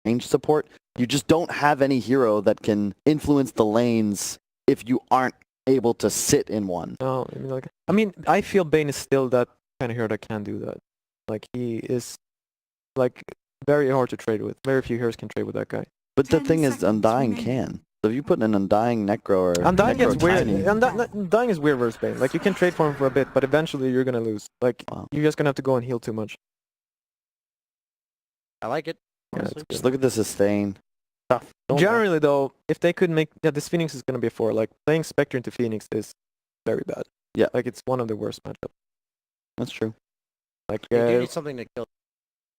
range support. You just don't have any hero that can influence the lanes if you aren't able to sit in one. No, I mean, I feel Bane is still that kind of hero that can do that. Like, he is, like, very hard to trade with. Very few heroes can trade with that guy. But the thing is, Undying can. So if you put an Undying Necro or Undying Necro is weird. Tiny, Undying is weird versus Bane. Like, you can trade for him for a bit, but eventually you're gonna lose. Like, you're just gonna have to go and heal too much. I like it. Yeah, just look at the sustain. Tough. Generally, though, if they could make... Yeah, this Phoenix is gonna be a 4. Like, playing Spectre into Phoenix is very bad. Yeah. Like, it's one of the worst matchups. That's true. Like, You do need something to kill.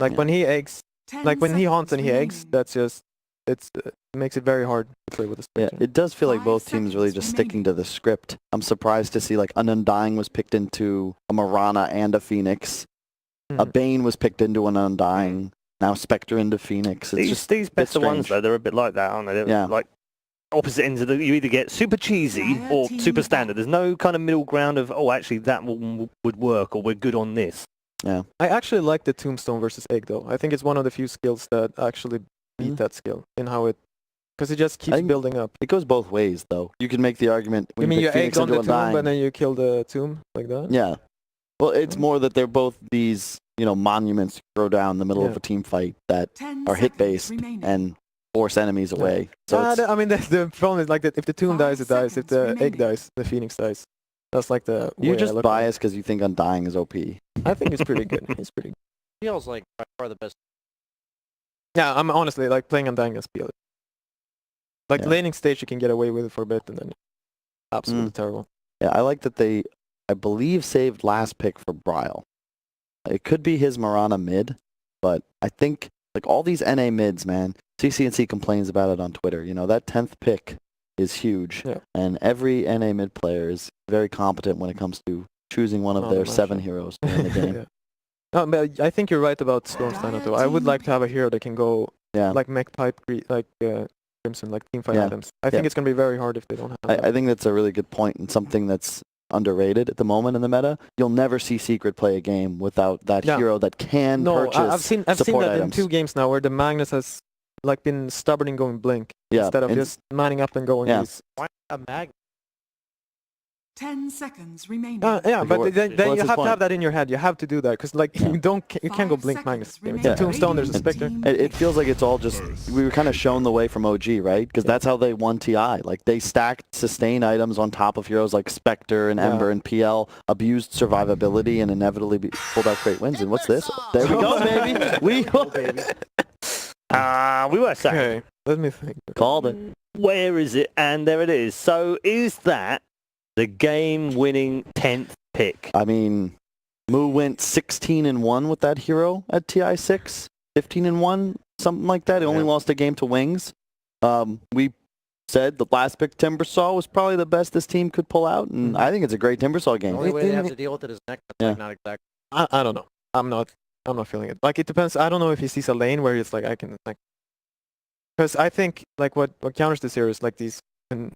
like when he eggs... Like, when he haunts and he eggs, that's just... It makes it very hard to play with a Spectre. Yeah, it does feel like both teams really just sticking to the script. I'm surprised to see like an Undying was picked into a Mirana and a Phoenix. A Bane was picked into an Undying. Now Spectre into Phoenix. It's these better ones though, they're a bit like that, aren't they? They're like opposite ends of the... You either get super cheesy or super standard. There's no kind of middle ground of, oh, actually that would work, or we're good on this. Yeah. I actually like the Tombstone versus Egg, though. I think it's one of the few skills that actually beat that skill in how it... Because it just keeps building up. It goes both ways, though. You can make the argument... You mean you egg on the tomb, and then you kill the tomb like that? Yeah. Well, it's more that they're both these, you know, monuments you throw down in the middle of a team fight that are hit-based and force enemies away. So I mean, the problem is like that if the tomb dies, it dies. If the egg dies, the Phoenix dies. That's like the... You're just biased because you think Undying is OP. I think it's pretty good. It's pretty good. Feels like by far the best. Yeah, I'm honestly like playing Undying as PL. Like laning stage, you can get away with it for a bit, and then absolutely terrible. Yeah, I like that they, I believe, saved last pick for Bryle. It could be his Mirana mid, but I think like all these NA mids, man. CCNC complains about it on Twitter. You know, that 10th pick is huge, and every NA mid player is very competent when it comes to choosing one of their 7 heroes in the game. No, but I think you're right about Stormsteiner too. I would like to have a hero that can go like mech pipe, like Crimson, like teamfight items. I think it's going to be very hard if they don't have that. I think that's a really good point and something that's underrated at the moment in the meta. You'll never see Secret play a game without that hero that can purchase I've seen that items. in 2 games now where the Magnus has like been stubborn in going blink instead of just manning up and going these. Why a Magnus? 10 seconds remaining. But then you have to have that in your head. You have to do that because like you can't go blink Magnus. It's a Tombstone. There's a Spectre. It feels like it's all just we were kind of shown the way from OG, right? Because that's how they won TI. Like they stacked sustain items on top of heroes like Spectre and Ember and PL, abused survivability, and inevitably pulled out great wins. And what's this? There we go, baby. We were saying. Okay, let me think. Called it. Where is it? And there it is. So is that the game-winning 10th pick? I mean, Moo went 16-1 with that hero at TI6, 15-1, something like that. He only lost a game to Wings. We said the last pick Timbersaw was probably the best this team could pull out, and I think it's a great Timbersaw game. The only way they have to deal with it is neck. That's like not exactly. I don't know. I'm not feeling it. Like it depends. I don't know if he sees a lane where it's like I can like. Because I think like what counters this here is like these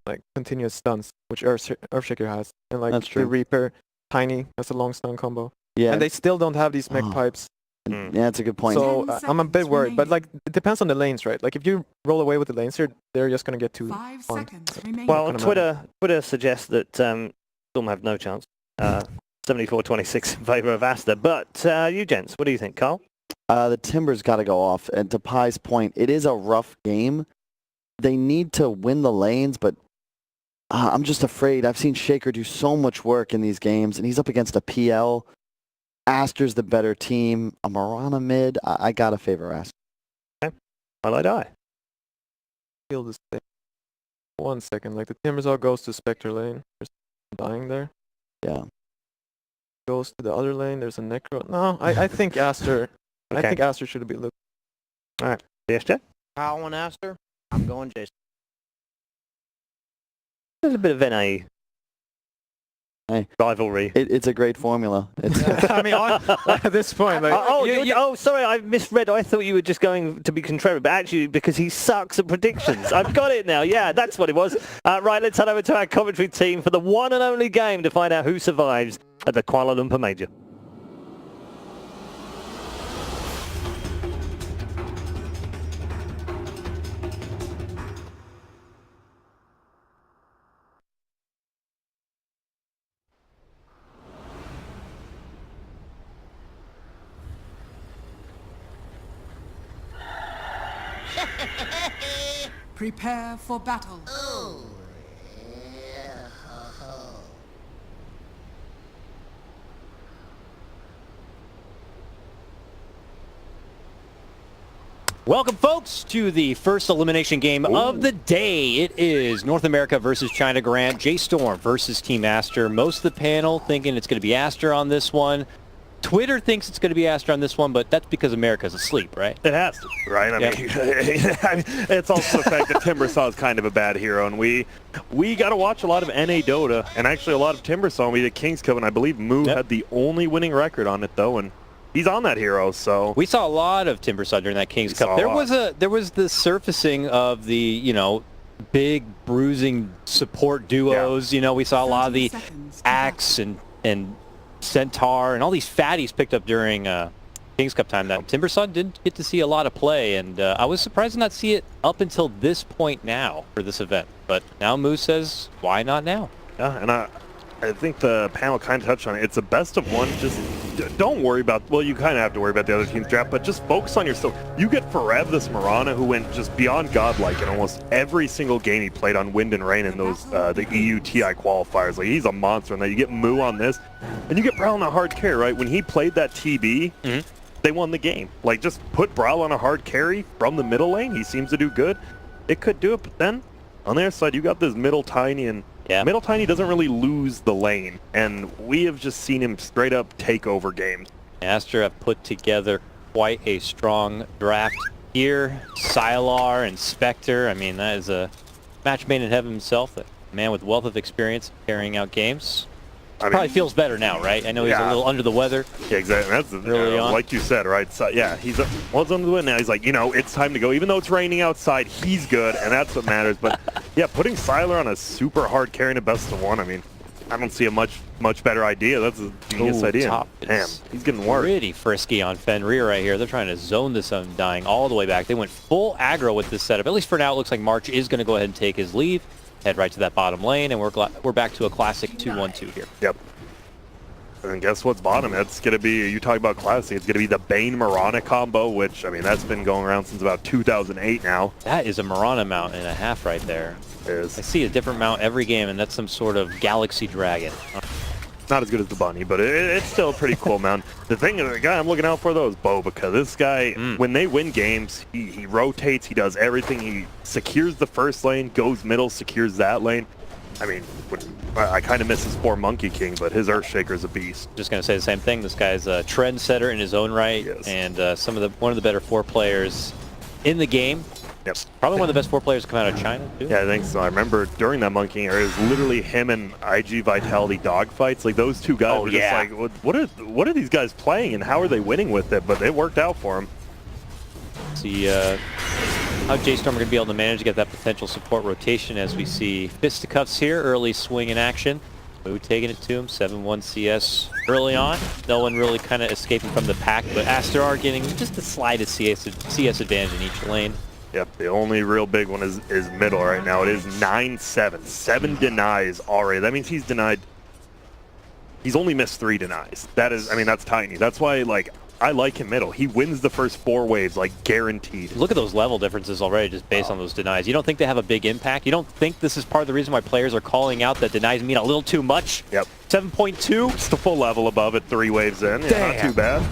like continuous stuns, which Earthshaker has, and like the Reaper, Tiny has a long stun combo. Yeah. And they still don't have these mech pipes. Yeah, that's a good point. So I'm a bit worried, but like it depends on the lanes, right? Like if you roll away with the lanes here, they're just gonna get too. 5 seconds remaining. Well, Twitter suggests that Storm have no chance. 74-26 in favour of Aster. But you gents, what do you think, Carl? The Timbers got to go off, and to Pi's point, it is a rough game. They need to win the lanes, but I'm just afraid. I've seen Shaker do so much work in these games, and he's up against a PL. Aster's the better team. A Mirana mid. I got to favor Aster. Okay. Well, I die. Feel this thing. 1 second. Like the Timbers all goes to Spectre lane. There's dying there. Yeah. Goes to the other lane. There's a Necro. No, I think Aster. I think Aster should be looking. All right. DSJ? Kyle and Aster. I'm going Jason. There's a bit of NA rivalry. It's a great formula. I mean, at this point, like, sorry, I misread. I thought you were just going to be contrary, but actually because he sucks at predictions. I've got it now. Yeah, that's what it was. Right, let's head over to our commentary team for the one and only game to find out who survives at the Kuala Lumpur Major. Prepare for battle. Welcome, folks, to the first elimination game of the day. It is North America versus China Grant, J-Storm versus Team Aster. Most of the panel thinking it's going to be Aster on this one. Twitter thinks it's going to be Aster on this one, but that's because America's asleep, right? It has to, right? I mean, it's also the fact that Timbersaw is kind of a bad hero, and we got to watch a lot of NA Dota, and actually a lot of Timbersaw. We did King's Cup, and I believe Moo had the only winning record on it, though, and he's on that hero, so We saw a lot of Timbersaw during that King's Cup. There was the surfacing of the, you know, big bruising support duos. You know, we saw a lot of the 30 seconds to Axe and Centaur and all these fatties picked up during King's Cup time that Timbersaw didn't get to see a lot of play, and I was surprised to not see it up until this point now for this event. But now Moose says, why not now? yeah, and I think the panel kind of touched on it. It's a best of one. Just don't worry about, well, you kind of have to worry about the other team's draft, but just focus on yourself. You get Forev, this Marana, who went just beyond godlike in almost every single game he played on Wind and Rain in those the EU TI qualifiers. Like, he's a monster. And then you get Moo on this, and you get Browl on a hard carry, right? When he played that TB, they won the game. Like, just put Browl on a hard carry from the middle lane. He seems to do good. It could do it, but then on the other side, you got this middle Tiny, and Middle Tiny doesn't really lose the lane, and we have just seen him straight up take over games. Aster have put together quite a strong draft here. Sylar and Spectre, I mean, that is a match made in heaven himself, a man with wealth of experience carrying out games. Probably feels better now, right? I know he's a little under the weather. Yeah, exactly. That's early on. Like you said, right? So, yeah, he's under the weather now. He's like, you know, it's time to go. Even though it's raining outside, he's good, and that's what matters. But yeah, putting Sylar on a super hard carry in a best of one, I mean, I don't see a much better idea. That's a genius idea. Top Damn, is he's getting worse. Pretty frisky on Fenrir right here. They're trying to zone this Undying all the way back. They went full aggro with this setup. At least for now, it looks like March is going to go ahead and take his leave, head right to that bottom lane, and we're back to a classic 2-1-2 here. Yep. And guess what's bottom? It's going to be, you talk about classic, it's going to be the Bane Marana combo, which, I mean, that's been going around since about 2008 now. That is a Marana mount and a half right there. It is. I see a different mount every game, and that's some sort of Galaxy Dragon. Not as good as the bunny, but it's still a pretty cool mount. The thing, the guy I'm looking out for, though, is Bo, because this guy, when they win games, he rotates, he does everything. He secures the first lane, goes middle, secures that lane. I mean, I kind of miss his 4 Monkey King, but his Earthshaker's a beast. Just going to say the same thing. This guy's a trendsetter in his own right, and one of the better 4 players in the game. Yep. Probably one of the best 4 players to come out of China, too. Yeah, I think so. I remember during that Monkey King era, it was literally him and IG Vitality dogfights. Like, those two guys were just like, what are these guys playing, and how are they winning with it? But it worked out for him. See how J-Storm are going to be able to manage to get that potential support rotation as we see fisticuffs here, early swing in action. Moo taking it to him, 7-1 CS early on. No one really kind of escaping from the pack, but Aster are getting just the slightest CS advantage in each lane. Yep, the only real big one is middle right now. It is 9-7. 7 denies already. That means he's only missed 3 denies. That is, I mean, that's tiny. That's why, like, I like him middle. He wins the first 4 waves, like, guaranteed. Look at those level differences already just based on those denies. You don't think they have a big impact? You don't think this is part of the reason why players are calling out that denies mean a little too much? Yep. 7.2? Just a full level above it, 3 waves in. Yeah, not too bad.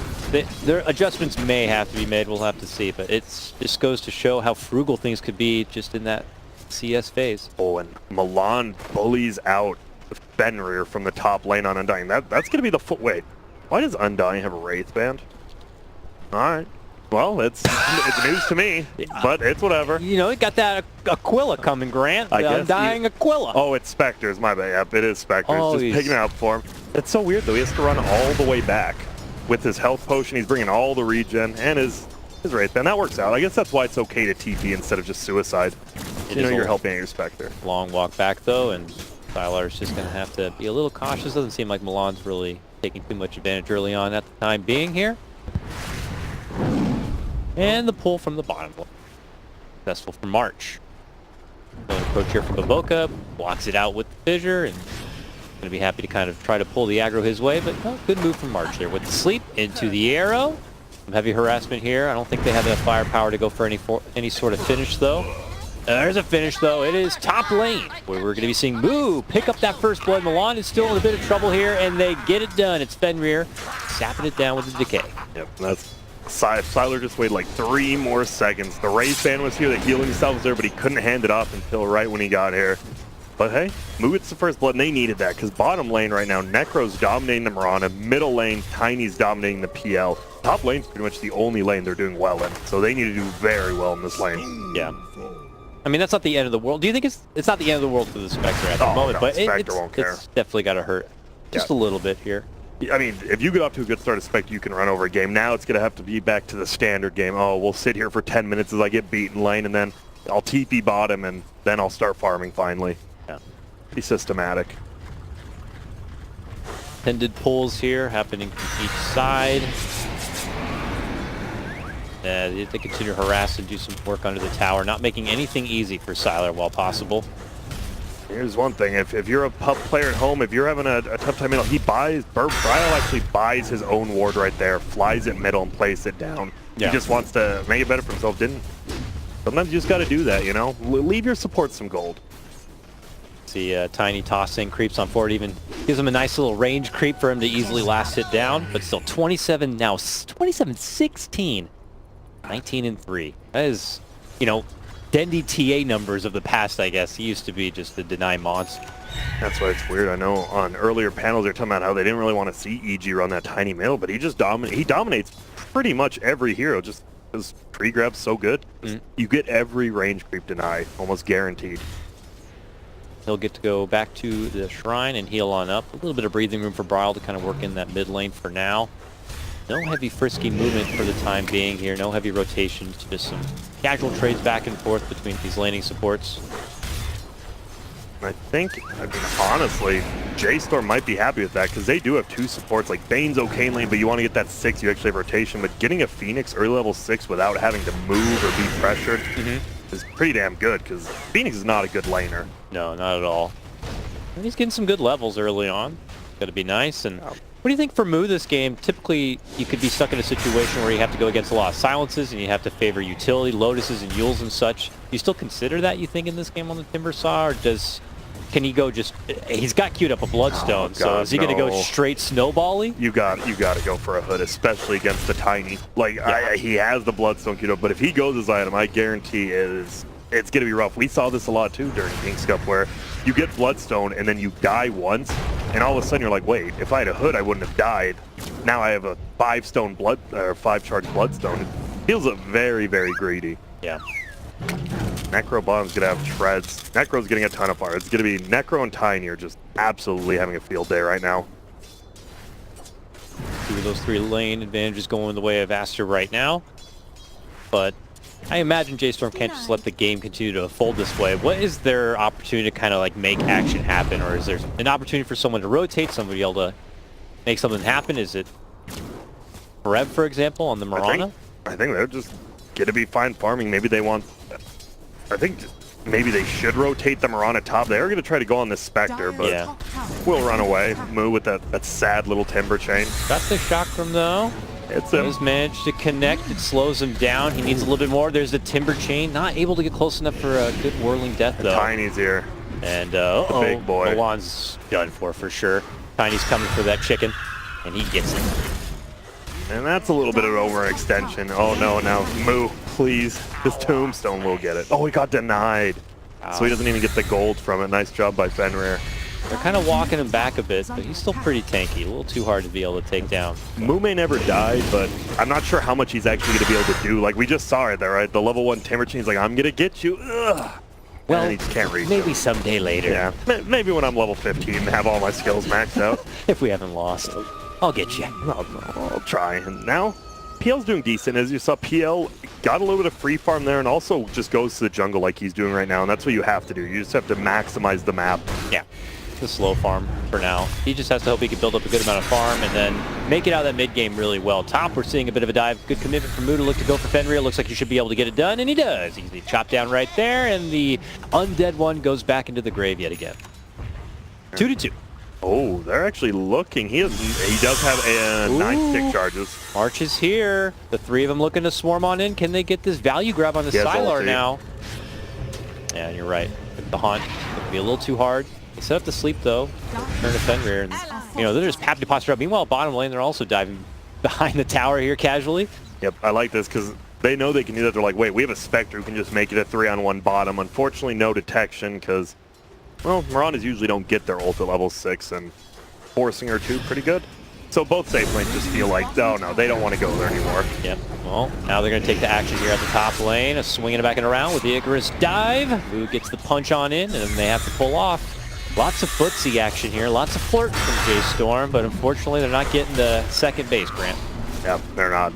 Their adjustments may have to be made. We'll have to see. But it just goes to show how frugal things could be just in that CS phase. Oh, and Milan bullies out Fenrir from the top lane on Undying. That's going to be the foot. Wait, why does Undying have a Wraith band? All right. Well, it's news to me, but it's whatever. You know, it got that Aquila coming, Grant. The Undying Aquila. Oh, it's Spectres. My bad. Yep, it is Spectres. Oh, just picking it up for him. It's so weird, though. He has to run all the way back. With his health potion, he's bringing all the regen and his Wraith band. That works out. I guess that's why it's okay to TP instead of just suicide. You know you're helping your Spectre. Long walk back, though, and Sylar's just going to have to be a little cautious. Doesn't seem like Milan's really taking too much advantage early on at the time being here. And the pull from the bottom. Successful for March. So approach here from Baboka, blocks it out with the fissure, and going to be happy to kind of try to pull the aggro his way, but no, good move from March there with the sleep into the arrow. Some heavy harassment here. I don't think they have enough firepower to go for any sort of finish, though. There's a finish, though. It is top lane, where we're going to be seeing Moo pick up that first blood. Milan is still in a bit of trouble here, and they get it done. It's Fenrir sapping it down with the decay. Yep, that's Siler just waited like 3 more seconds. The Raze fan was here, the healing himself was there, but he couldn't hand it off until right when he got here. But hey, Moo gets the first blood, and they needed that, because bottom lane right now, Necro's dominating the Mirana, middle lane, Tiny's dominating the PL. Top lane's pretty much the only lane they're doing well in, so they need to do very well in this lane. Yeah. I mean, that's not the end of the world. Do you think it's not the end of the world for the Spectre at the moment? No, but Spectre won't care. It's definitely got to hurt just a little bit here. I mean, if you get off to a good start at Spectre, you can run over a game. Now it's going to have to be back to the standard game. Oh, we'll sit here for 10 minutes as I get beaten lane, and then I'll TP bottom, and then I'll start farming finally. Yeah. Be systematic. Tended pulls here happening from each side. They continue to harass and do some work under the tower, not making anything easy for Siler while possible. Here's one thing, if you're a pub player at home, if you're having a tough time middle, Bryle actually buys his own ward right there, flies it middle and plays it down. Yeah. He just wants to make it better for himself. Sometimes you just got to do that, you know? Leave your support some gold. See Tiny tossing, creeps on forward, even gives him a nice little range creep for him to easily last hit down, but still 27 now, 27-16. 19-3. That is, you know, Dendy TA numbers of the past, I guess. He used to be just the deny monster. That's why it's weird. I know on earlier panels they're talking about how they didn't really want to see EG run that tiny middle, but he just dominates pretty much every hero just because pre-grab's so good. You get every range creep deny, almost guaranteed. He'll get to go back to the shrine and heal on up. A little bit of breathing room for Bryle to kind of work in that mid lane for now. No heavy frisky movement for the time being here. No heavy rotations. Just some casual trades back and forth between these laning supports. I think, honestly, J-Storm might be happy with that because they do have 2 supports. Like, Bane's okay in lane, but you want to get that 6, you actually have rotation. But getting a Phoenix early level 6 without having to move or be pressured is pretty damn good because Phoenix is not a good laner. No, not at all. And he's getting some good levels early on. Got to be nice. And what do you think for Moo this game? Typically, you could be stuck in a situation where you have to go against a lot of silences and you have to favor utility, lotuses and Yules and such. Do you still consider that, you think, in this game on the Timber Saw, or can he go just... He's got queued up a Bloodstone, so is he going to go straight snowball-y? You got to go for a hood, especially against the Tiny. Like, he has the Bloodstone queued up, but if he goes his item, I guarantee it's going to be rough. We saw this a lot, too, during King's Cup, where you get Bloodstone and then you die once, and all of a sudden you're like, wait, if I had a hood, I wouldn't have died. Now I have a 5-charge Bloodstone. It feels very, very greedy. Yeah. Necro bottom's going to have treads. Necro's getting a ton of fire. It's going to be Necro and Tiny are just absolutely having a field day right now. 2 of those 3 lane advantages going the way of Aster right now. But I imagine J-Storm can't just let the game continue to unfold this way. What is their opportunity to kind of like make action happen? Or is there an opportunity for someone to rotate, somebody able to make something happen? Is it Rev, for example, on the Mirana? I think they're just going to be fine farming. Maybe they want... I think maybe they should rotate the Mirana top. They are going to try to go on this Spectre, but we'll run away. Moo with that sad little timber chain. Got the shock from though. It's him. Does manage to connect. It slows him down. He needs a little bit more. There's the timber chain. Not able to get close enough for a good whirling death though. Tiny's here. And big boy. Milan's done for sure. Tiny's coming for that chicken, and he gets it. And that's a little bit of an overextension. Oh no, now Moo, please. This tombstone will get it. Oh, he got denied. So he doesn't even get the gold from it. Nice job by Fenrir. They're kind of walking him back a bit, but he's still pretty tanky. A little too hard to be able to take down. Moo may never die, but I'm not sure how much he's actually going to be able to do. Like, we just saw it there, right? The level 1 timber chain's like, I'm going to get you. Ugh. Well, and he just can't reach maybe him. someday later. Yeah, maybe when I'm level 15 and have all my skills maxed out. If we haven't lost. I'll get you. I'll try. And now, PL's doing decent. As you saw, PL got a little bit of free farm there and also just goes to the jungle like he's doing right now. And that's what you have to do. You just have to maximize the map. Yeah. The slow farm for now. He just has to hope he can build up a good amount of farm and then make it out of that mid game really well. Top, we're seeing a bit of a dive. Good commitment from Moo to look to go for Fenrir. Looks like he should be able to get it done, and he does. Easily chopped down right there, and the undead one goes back into the grave yet again. 2-2. Oh, they're actually looking. He does have 9 stick charges. March is here. The 3 of them looking to swarm on in. Can they get this value grab on the He has Sylar ulti. now? Yeah, you're right. The Haunt could be a little too hard. They set up to sleep though. Turn to Fenrir, and you know they're just happy to posture up. Meanwhile, bottom lane they're also diving behind the tower here casually. Yep, I like this because they know they can do that. They're like, wait, we have a Spectre who can just make it a 3-on-1 bottom. Unfortunately, no detection because, well, Miranas usually don't get their ult at level 6, and forcing her to pretty good. So both safe lanes just feel like, oh no, they don't want to go there anymore. Yep. Well, now they're going to take the action here at the top lane. A swinging it back and around with the Icarus dive. Who gets the punch on in, and then they have to pull off. Lots of footsie action here. Lots of flirt from Jay Storm, but unfortunately they're not getting to second base, Grant. Yep, they're not.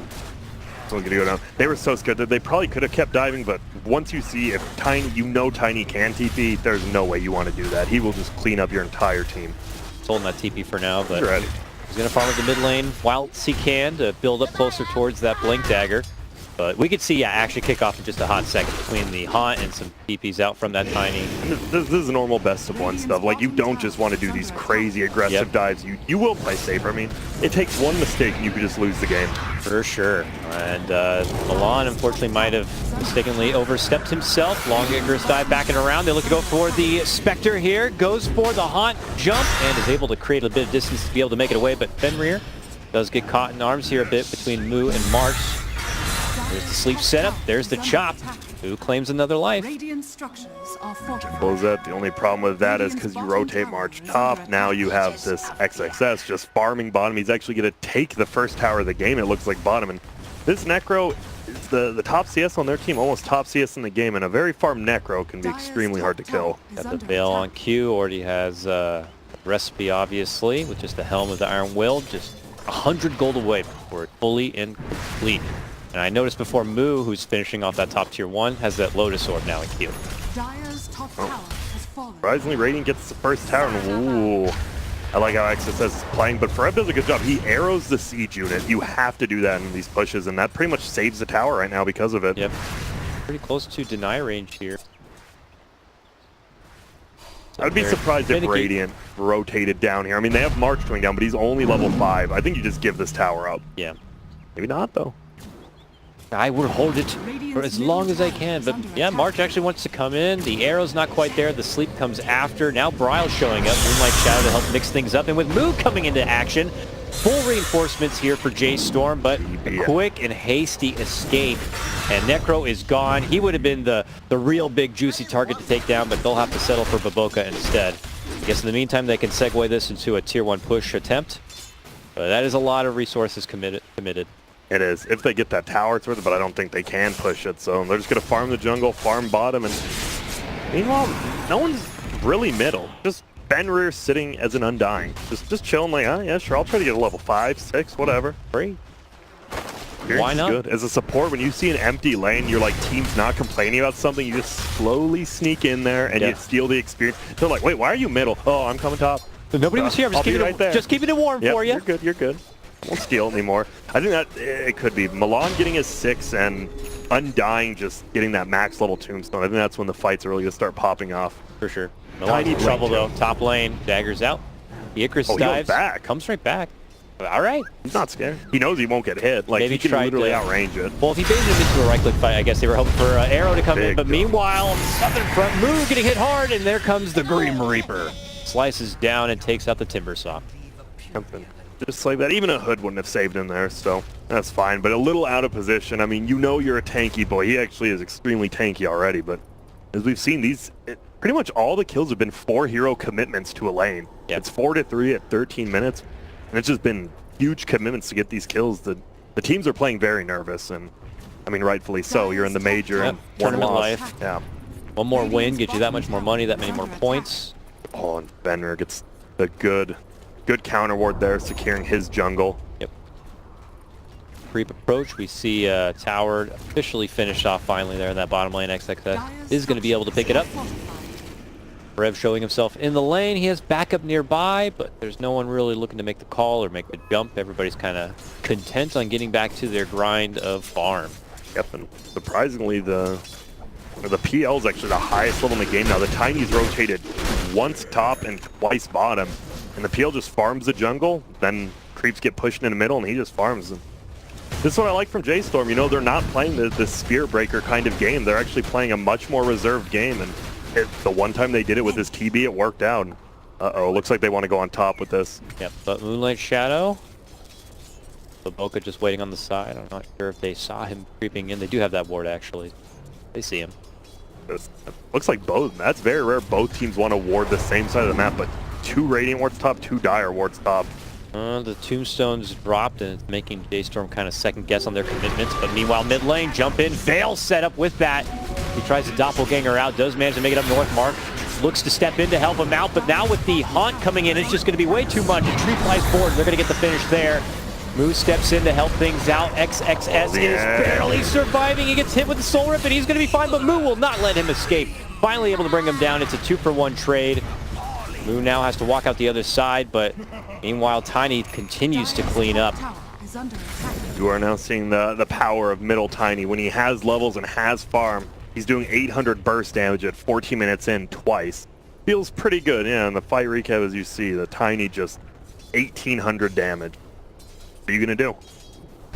So gonna go down. They were so scared that they probably could have kept diving, but once you see if Tiny, Tiny can TP, there's no way you want to do that. He will just clean up your entire team. He's holding that TP for now, but He's ready. he's going to farm at the mid lane whilst he can to build up closer towards that Blink Dagger. But we could see, yeah, action kick off in just a hot second between the Haunt and some TPs out from that Tiny. And this is normal best of 1 stuff. Like, you don't just want to do these crazy aggressive dives. You will play safer. I mean, it takes one mistake and you could just lose the game. For sure. And Milan, unfortunately, might have mistakenly overstepped himself. Long Icarus dive back and around. They look to go for the Spectre here. Goes for the Haunt jump and is able to create a bit of distance to be able to make it away. But Fenrir does get caught in arms here a bit between Moo and March. There's the sleep setup. There's the chop. Who claims another life? Radiant structures are fortified. Close that. The only problem with that is because you rotate March top, now you have this XXS just farming bottom. He's actually going to take the first tower of the game, it looks like bottom. And this Necro is the top CS on their team, almost top CS in the game, and a very farmed Necro can be extremely hard to kill. Got the Veil on Q. Already has Recipe, obviously, with just the Helm of the Iron Will. Just 100 gold away before it's fully and complete. And I noticed before Moo, who's finishing off that top tier 1, has that Lotus Orb now in Q. Dire's top tower has fallen. Surprisingly, Radiant gets the first tower, and ooh, I like how XSS is playing, but Fereb does a good job. He arrows the siege unit. You have to do that in these pushes, and that pretty much saves the tower right now because of it. Yep. Pretty close to deny range here. So I'd be surprised if Radiant rotated down here. I mean, they have March going down, but he's only level 5. I think you just give this tower up. Yeah. Maybe not, though. I would hold it for as long as I can, but yeah, March actually wants to come in. The arrow's not quite there. The sleep comes after. Now Bryle's showing up. Moonlight Shadow to help mix things up, and with Moo coming into action, full reinforcements here for Jay Storm, but a quick and hasty escape, and Necro is gone. He would have been the real big juicy target to take down, but they'll have to settle for Baboka instead. I guess in the meantime they can segue this into a tier 1 push attempt, but that is a lot of resources committed. It is. If they get that tower, it's worth it, but I don't think they can push it. So they're just going to farm the jungle, farm bottom, and meanwhile, no one's really middle. Just Fenrir sitting as an Undying. Just chilling like, oh, yeah, sure, I'll try to get a level 5, 6, whatever. Free. Why not? Good. As a support, when you see an empty lane, you're like, team's not complaining about something, you just slowly sneak in there and you steal the experience. They're like, wait, why are you middle? Oh, I'm coming top. Nobody was here. I'm just keeping it warm for you. You're good. You're good. I won't steal anymore. I think that it could be Milan getting his 6 and Undying just getting that max level tombstone. I think that's when the fights are really going to start popping off. For sure. Milan's in trouble though. Top lane, daggers out. The Icarus dives. Back. Comes right back. All right. He's not scared. He knows he won't get hit. Like, Maybe he can literally outrange it. Well, if he baited him into a right-click fight, I guess they were hoping for Arrow to come in. But meanwhile, Southern Front Moo getting hit hard, and there comes the Grim Reaper. Slices down and takes out the Timbersaw. Just like that. Even a Hood wouldn't have saved him there, so that's fine. But a little out of position. I mean, you know you're a tanky boy. He actually is extremely tanky already, but as we've seen, pretty much all the kills have been 4 hero commitments to a lane. Yep. It's 4-3 at 13 minutes, and it's just been huge commitments to get these kills. The teams are playing very nervous, and I mean, rightfully so. You're in the major and tournament one life. loss. Yeah. One more win gets you that much more money, that many more points. Oh, and Fenrir gets the good counter ward there, securing his jungle. Yep. Creep approach. We see Tower officially finished off finally there in that bottom lane. XXS is going to be able to pick it up. Rev showing himself in the lane. He has backup nearby, but there's no one really looking to make the call or make the jump. Everybody's kind of content on getting back to their grind of farm. Yep, and surprisingly, the PL is actually the highest level in the game now. The Tiny's rotated once top and twice bottom. And the PL just farms the jungle, then creeps get pushed in the middle, and he just farms them. This is what I like from J-Storm. You know, they're not playing the Spear Breaker kind of game. They're actually playing a much more reserved game, and the one time they did it with this TB, it worked out. Uh-oh, looks like they want to go on top with this. Yep, but Moonlight Shadow. The Boca just waiting on the side. I'm not sure if they saw him creeping in. They do have that ward, actually. They see him. Looks like both. That's very rare. Both teams want to ward the same side of the map, but 2 Radiant wards top, 2 Dire wards top. The tombstones dropped, and it's making J-Storm kind of second guess on their commitments. But meanwhile, mid lane, jump in, Veil set up with that. He tries to doppelganger out, does manage to make it up north. Mark looks to step in to help him out, but now with the Haunt coming in, it's just going to be way too much. A tree flies forward, they're going to get the finish there. Moo steps in to help things out. XXS is barely surviving. He gets hit with the Soul Rip, and he's going to be fine, but Moo will not let him escape. Finally able to bring him down. It's a 2-for-1 trade. Moo now has to walk out the other side, but meanwhile, Tiny continues to clean up. You are now seeing the power of middle Tiny. When he has levels and has farm, he's doing 800 burst damage at 14 minutes in twice. Feels pretty good, yeah, and the fight recap, as you see, the Tiny just 1800 damage. What are you gonna do?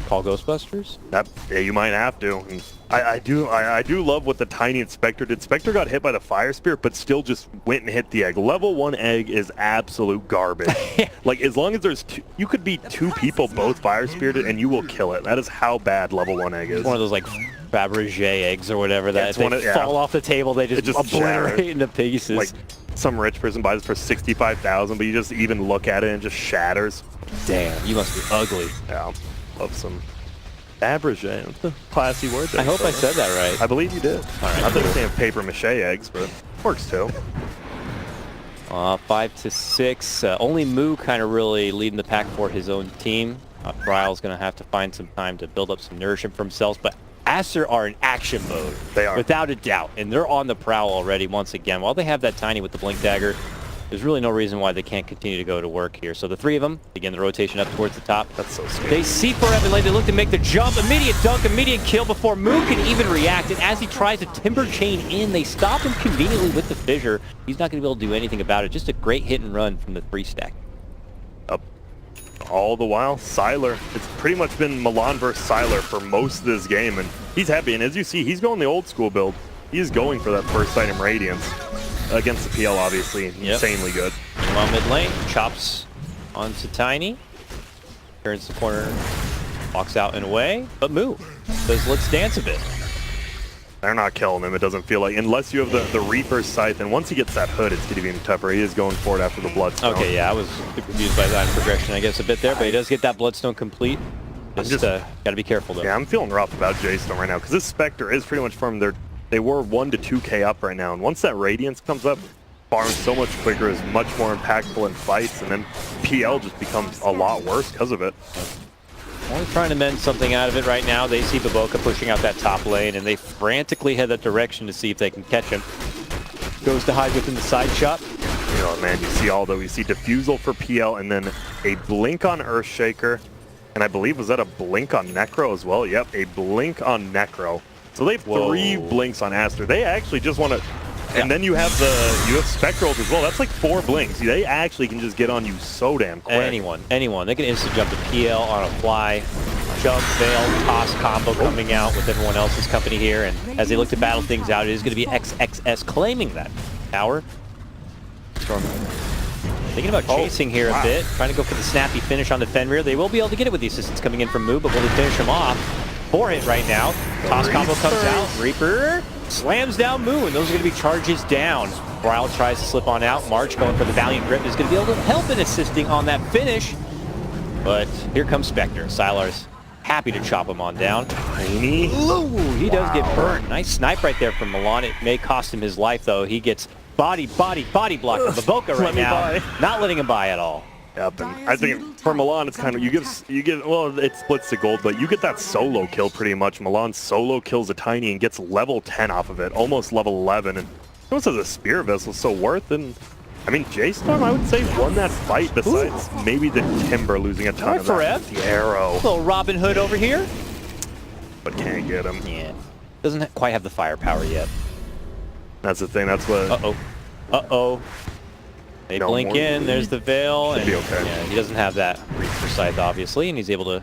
Call Ghostbusters? Yeah, you might have to. And I do love what the Tiny and Spectre did. Spectre got hit by the Fire Spirit, but still just went and hit the egg. Level 1 egg is absolute garbage. Like, as long as there's two, you could be 2 people both Fire Spirited and you will kill it. That is how bad level 1 egg is. It's one of those like Fabergé eggs or whatever that Yeah, if they fall off the table, they just obliterate shatters. into pieces. Like, some rich person buys it for 65,000, but you just even look at it and it just shatters. Damn, you must be ugly. Yeah, love some Fabergé. That's a classy word there. I hope I said that right. I believe you did. All right, I'm thinking of paper mache eggs, but works too. 5 to 6. Only Moo kind of really leading the pack for his own team. Bryle's going to have to find some time to build up some nourishment for himself, but Aster are in action mode. They are. Without a doubt, and they're on the prowl already once again. While they have that Tiny with the Blink Dagger, there's really no reason why they can't continue to go to work here. So the 3 of them begin the rotation up towards the top. That's so scary. They see Forever Lane, they look to make the jump, immediate dunk, immediate kill before Moo can even react. And as he tries to timber chain in, they stop him conveniently with the fissure. He's not going to be able to do anything about it. Just a great hit and run from the 3-stack. Up. All the while, Sylar. It's pretty much been Milan versus Sylar for most of this game, and he's happy. And as you see, he's going the old school build. He's going for that first item Radiance. Against the PL, obviously, insanely good. While mid lane, chops onto Tiny, turns the corner, walks out and away, but Moo says, let's dance a bit. They're not killing him, it doesn't feel like. Unless you have the Reaper's Scythe, and once he gets that hood, it's going to be even tougher. He is going for it after the Bloodstone. Okay, yeah, I was confused by that progression, I guess, a bit there, but he does get that Bloodstone complete. Just got to be careful, though. Yeah, I'm feeling rough about J-Storm right now, because this Spectre is pretty much from their... They were 1 to 2k up right now, and once that Radiance comes up, farms so much quicker, is much more impactful in fights, and then PL just becomes a lot worse because of it. Only trying to mend something out of it right now. They see Baboka pushing out that top lane, and they frantically head that direction to see if they can catch him. Goes to hide within the side shot. You know, man, you see all the... You see Diffusal for PL, and then a Blink on Earthshaker, and I believe, was that a Blink on Necro as well? Yep, a Blink on Necro. So they have 3 blinks on Aster. They actually just want to, and then you have Spectrals as well. That's like 4 blinks. They actually can just get on you so damn quick. Anyone. They can instant jump to PL on a fly. Jump, Veil, toss combo coming out with everyone else's company here. And as they look to battle things out, it is going to be XXS claiming that tower. Thinking about chasing here a bit, trying to go for the snappy finish on the Fenrir. They will be able to get it with the assistance coming in from Moo, but will they finish him off? 4 hit right now. Toss combo comes out. Reaper slams down Moo, and those are going to be charges down. Bryle tries to slip on out. March going for the Valiant Grip is going to be able to help in assisting on that finish. But here comes Spectre. Sylar's happy to chop him on down. Tiny. Ooh, he does get burnt. Nice snipe right there from Milan. It may cost him his life, though. He gets body block from Baboka right now. Not letting him by at all. Yep, and I think for Milan, it's kind of, you give, well, it splits the gold, but you get that solo kill pretty much. Milan solo kills a Tiny and gets level 10 off of it, almost level 11, and almost as a Spear Vessel, so worth it. And I mean, J-Storm, I would say, won that fight besides maybe the Timber losing a ton of that. The arrow. Little Robin Hood over here. But can't get him. Yeah. Doesn't quite have the firepower yet. That's the thing, that's what... Uh-oh. They No blink more. in, there's the Veil, Should and be okay. yeah, he doesn't have that Reaper Scythe, obviously, and he's able to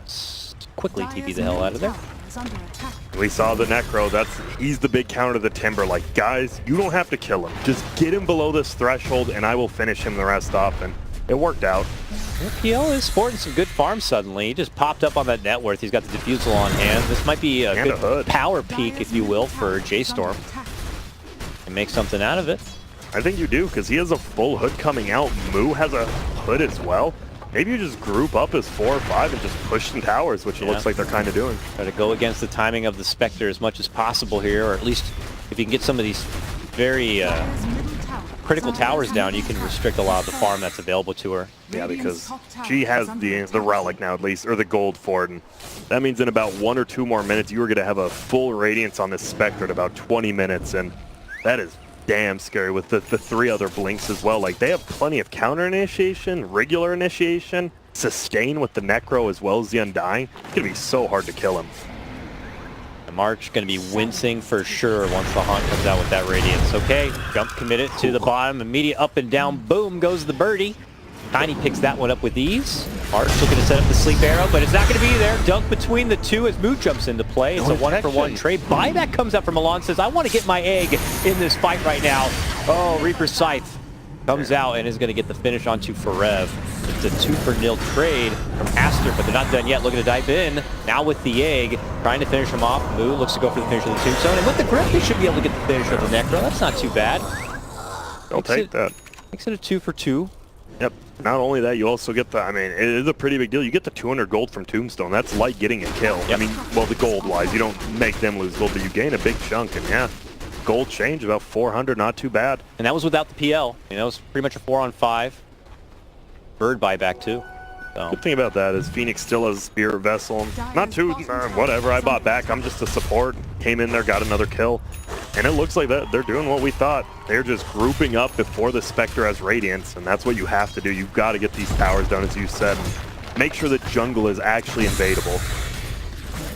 quickly TP the hell out of there. Is under attack. We saw the Necro. He's the big counter to the Timber. Like, guys, you don't have to kill him. Just get him below this threshold, and I will finish him the rest off. And it worked out. PL is sporting some good farms suddenly. He just popped up on that net worth. He's got the Diffusal on hand. This might be a And a good hood. power peak, if you will, for J-Storm. And make something out of it. I think you do, because he has a full hood coming out. Moo has a hood as well. Maybe you just group up as 4 or 5 and just push some towers, which it looks like they're kind of doing. Try to go against the timing of the Spectre as much as possible here, or at least if you can get some of these very critical towers down, you can restrict a lot of the farm that's available to her. Yeah, because she has the relic now at least, or the gold for it. And that means in about 1 or 2 more minutes, you are going to have a full Radiance on this Spectre in about 20 minutes. And that is damn scary with the 3 other blinks as well. Like, they have plenty of counter initiation, regular initiation, sustain with the Necro as well as the Undying. It's going to be so hard to kill him. The March going to be wincing for sure once the Haunt comes out with that Radiance. Okay, jump committed to the bottom, immediate up and down, boom goes the birdie. Tiny picks that one up with ease. March looking to set up the sleep arrow, but it's not going to be there. Dunk between the two as Moo jumps into play. It's a 1-for-1 trade. Buyback comes up from Milan, says, I want to get my egg in this fight right now. Oh, Reaper Scythe comes out and is going to get the finish onto Forev. It's a 2-for-0 trade from Aster, but they're not done yet. Looking to dive in. Now with the egg, trying to finish him off. Moo looks to go for the finish of the Tombstone. And with the grip, they should be able to get the finish of the Necro. That's not too bad. Don't take that. Makes it a 2-for-2. Yep. Not only that, you also get the, I mean, it is a pretty big deal. You get the 200 gold from Tombstone. That's like getting a kill. Yep. I mean, well, the gold-wise, you don't make them lose gold, but you gain a big chunk. And yeah, gold change, about 400, not too bad. And that was without the PL. You know, it was pretty much a 4-on-5. Bird buyback, too. So. Good thing about that is Phoenix still has a Spirit Vessel. Not too, whatever, I bought back. I'm just a support. Came in there, got another kill. And it looks like that they're doing what we thought. They're just grouping up before the Spectre has Radiance, and that's what you have to do. You've got to get these towers down, as you said, and make sure the jungle is actually invadable.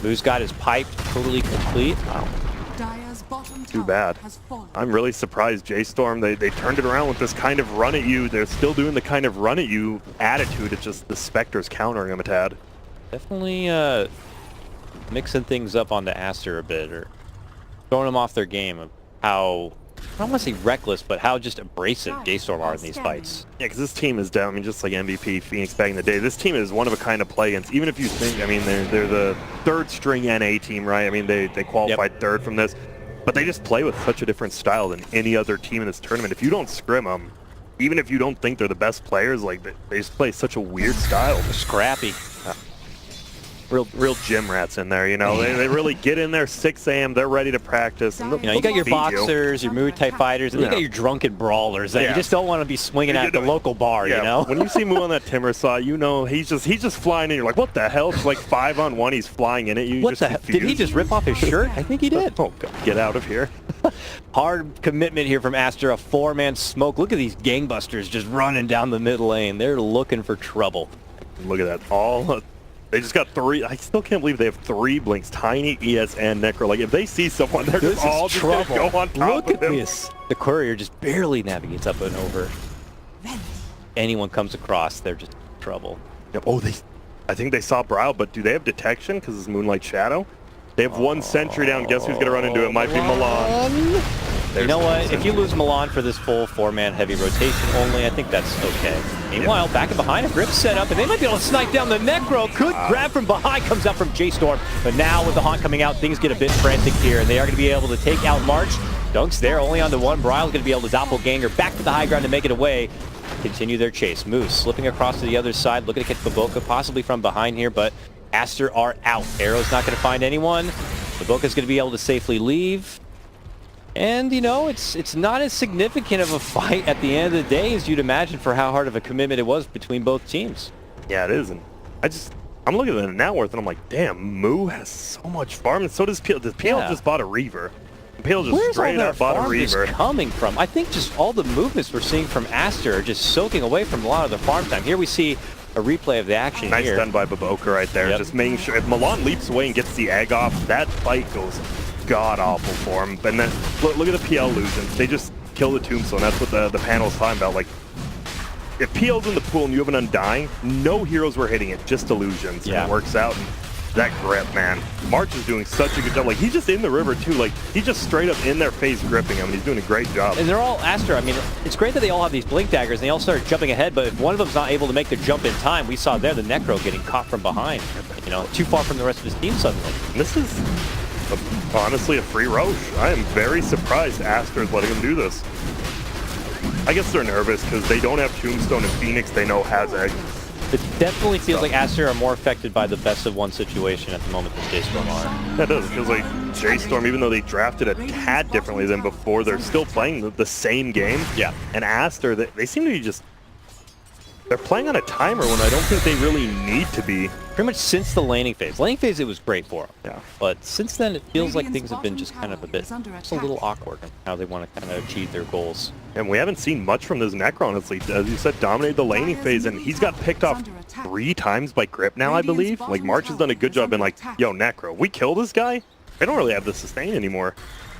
Moo's got his pipe totally complete. Wow. Dire's bottom Too tower bad. has fallen. I'm really surprised J-Storm, they turned it around with this kind of run at you. They're still doing the kind of run at you attitude. It's just the Spectre's countering them a tad. Definitely mixing things up onto Aster a bit, or throwing them off their game of how, I don't want to say reckless, but how just abrasive J-Storm are in these fights. Yeah, because this team is down. I mean, just like MVP, Phoenix back in the day, this team is one of a kind to play against. Even if you think, I mean, they're the 3rd string NA team, right? I mean, they qualified 3rd from this, but they just play with such a different style than any other team in this tournament. If you don't scrim them, even if you don't think they're the best players, like they just play such a weird style. Scrappy. Real gym rats in there, you know. They really get in there 6 a.m. They're ready to practice. And You know, you got your feed boxers, your Moo type fighters, and you got your drunken brawlers that you just don't want to be swinging at the local bar, you know? When you see Moo on that Timber saw, you know he's just flying in. You're like, what the hell? It's like 5-on-1. He's flying in it. You What just the hell? Did he just rip off his shirt? I think he did. Oh, God. Get out of here. Hard commitment here from Aster, a 4-man smoke. Look at these gangbusters just running down the mid lane. They're looking for trouble. Look at that. They just got 3. I still can't believe they have 3 blinks. Tiny, ES, and Necro. Like, if they see someone, they're just all just going to go on top Look of at him. this. The courier just barely navigates up and over. Anyone comes across, they're just in trouble. Yep. Oh, I think they saw Brow, but do they have detection because it's Moonlight Shadow? They have 1 sentry down. Guess who's going to run into it? Might be Milan. You know what? If you lose Milan for this full 4-man heavy rotation only, I think that's okay. Meanwhile, back and behind, a grip set up, and they might be able to snipe down the Necro. Good grab from behind, comes out from J-Storm. But now with the Haunt coming out, things get a bit frantic here, and they are going to be able to take out March. Dunk's there, only onto 1. Bryle's going to be able to doppelganger back to the high ground to make it away. Continue their chase. Moose slipping across to the other side, looking to catch Baboka, possibly from behind here, but Aster are out. Arrow's not going to find anyone. Baboka's going to be able to safely leave. And, you know, it's not as significant of a fight at the end of the day as you'd imagine for how hard of a commitment it was between both teams. Yeah, it is. And I'm looking at the net worth, and I'm like, damn, Moo has so much farm, and so does PL. PL just bought a Reaver. PL just Where's straight all up that bought a farm Reaver. just coming from? I think just all the movements we're seeing from Aster are just soaking away from a lot of the farm time. Here we see a replay of the action Nice here. done by Baboka right there. Yep. Just making sure if Milan leaps away and gets the egg off, that fight goes god-awful for him. And then look at the PL illusions. They just kill the Tombstone. That's what the panel's talking about. Like, if PL's in the pool and you have an Undying, no heroes were hitting it, just illusions. Yeah. And it works out. And that grip, man. March is doing such a good job. Like, he's just in the river, too. Like, he's just straight up in their face gripping him, and he's doing a great job. And they're all Aster. I mean, it's great that they all have these blink daggers and they all start jumping ahead, but if one of them's not able to make the jump in time, we saw there the Necro getting caught from behind. You know, too far from the rest of his team suddenly. And this is honestly a free Roche. I am very surprised Aster is letting him do this. I guess they're nervous because they don't have Tombstone and Phoenix they know has egg. It definitely feels like Aster are more affected by the best of one situation at the moment than J-Storm are. That does. It feels like J-Storm, even though they drafted a tad differently than before, they're still playing the same game. Yeah. And Aster, they seem to be just... They're playing on a timer when I don't think they really need to be. Pretty much since the laning phase. Laning phase, it was great for them. Yeah. But since then, it feels like Radiant's things have been bottom just kind of a tower bit, is under just a little attack. awkward in how they want to kind of achieve their goals. And we haven't seen much from this Necro, honestly. As you said, dominated the laning phase, and he's got picked off 3 times by Grip now, I believe. Like, March has done a good job being like, yo, Necro, we kill this guy? I don't really have the sustain anymore.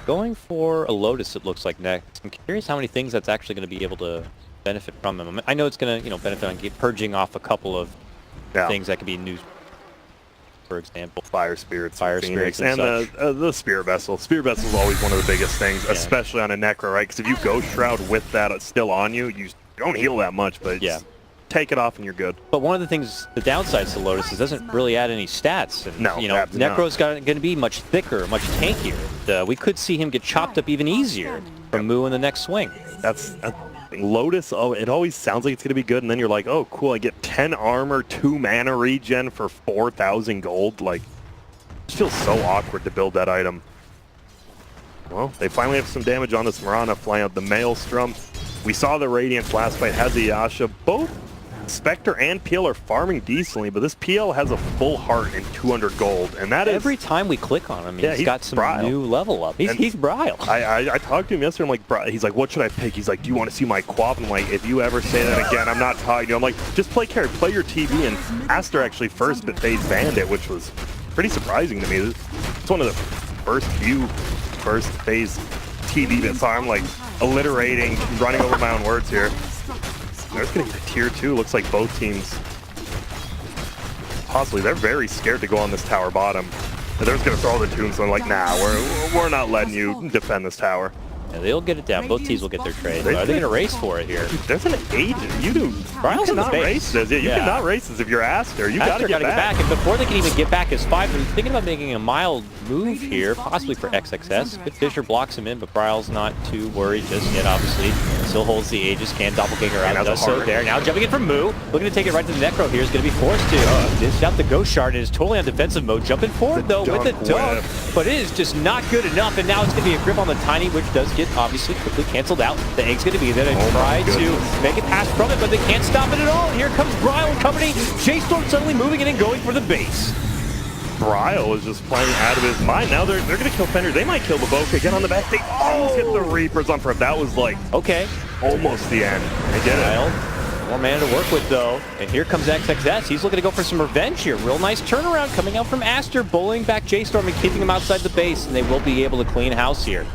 Going for a Lotus, it looks like next. I'm curious how many things that's actually going to be able to benefit from him. I know it's going to, benefit on purging off a couple of things that could be new. For example, Fire Spirits, Spirits, and the Spear Vessel. Spear Vessel is always one of the biggest things, Yeah. especially on a Necro, right? Because if you Ghost Shroud with that still on you, you don't heal that much, but just take it off and you're good. But one of the things, the downsides to Lotus is it doesn't really add any stats. And, No, absolutely not. Necro's going to be much thicker, much tankier. We could see him get chopped up even easier from Moo in the next swing. That's Lotus. Oh, it always sounds like it's gonna be good, and then you're like, oh, cool. I get 10 armor, 2 mana regen for 4,000 gold. Like, it feels so awkward to build that item. Well, they finally have some damage on this Mirana flying out the Maelstrom. We saw the Radiant last fight has the Yasha. Both Spectre and PL are farming decently, but this PL has a full heart and 200 gold, and that is Every time we click on him, Yeah, he's he's got some Bryle. new level up. And He's Bryle. I talked to him yesterday. I'm like, bro, he's like, what should I pick? He's like, do you want to see my quap? I'm like, if you ever say that again, I'm not talking to you. I'm like, just play carry, play your TV. And Aster actually first phase banned it, which was pretty surprising to me. It's one of the first phase TV bits. So I'm like alliterating, running over my own words here. They're just gonna get a tier 2. Looks like both teams. Possibly, they're very scared to go on this tower bottom. And they're just gonna throw the tombstone like, nah, we're not letting you defend this tower. Yeah, they'll get it down. Both teams will get their trade. Are they going to race for it here? There's an agent. You do. Bryle's in the cannot base. race this. Yeah, you cannot race this if you're Aster. You gotta Aster get back. And before they can even get back as 5, they're thinking about making a mild move here, possibly for XXS. Good Fisher blocks him in, but Bryle's not too worried just yet, obviously. Still holds the Aegis, can doppelganger out, has a does so heart. there. Now jumping in from Moo, looking to take it right to the Necro here, is going to be forced to dish out the Ghost Shard, and is totally on defensive mode. Jumping forward, though, with the dunk dunk, whip. but it is just not good enough, and now it's going to be a grip on the Tiny, which does get, obviously, quickly canceled out. The Egg's going to be there to try to make it pass from it, but they can't stop it at all. Here comes Bryle and company. J-Storm suddenly moving in and going for the base. Bryle is just playing out of his mind. Now they're going to kill Fender. They might kill the Boca. Get on the back. They almost get the Reapers on prep. That was like Okay. almost the end. They get it. Bryle, more mana to work with, though. And here comes XXS. He's looking to go for some revenge here. Real nice turnaround coming out from Aster, bullying back J-Storm and keeping him outside the base, and they will be able to clean house here.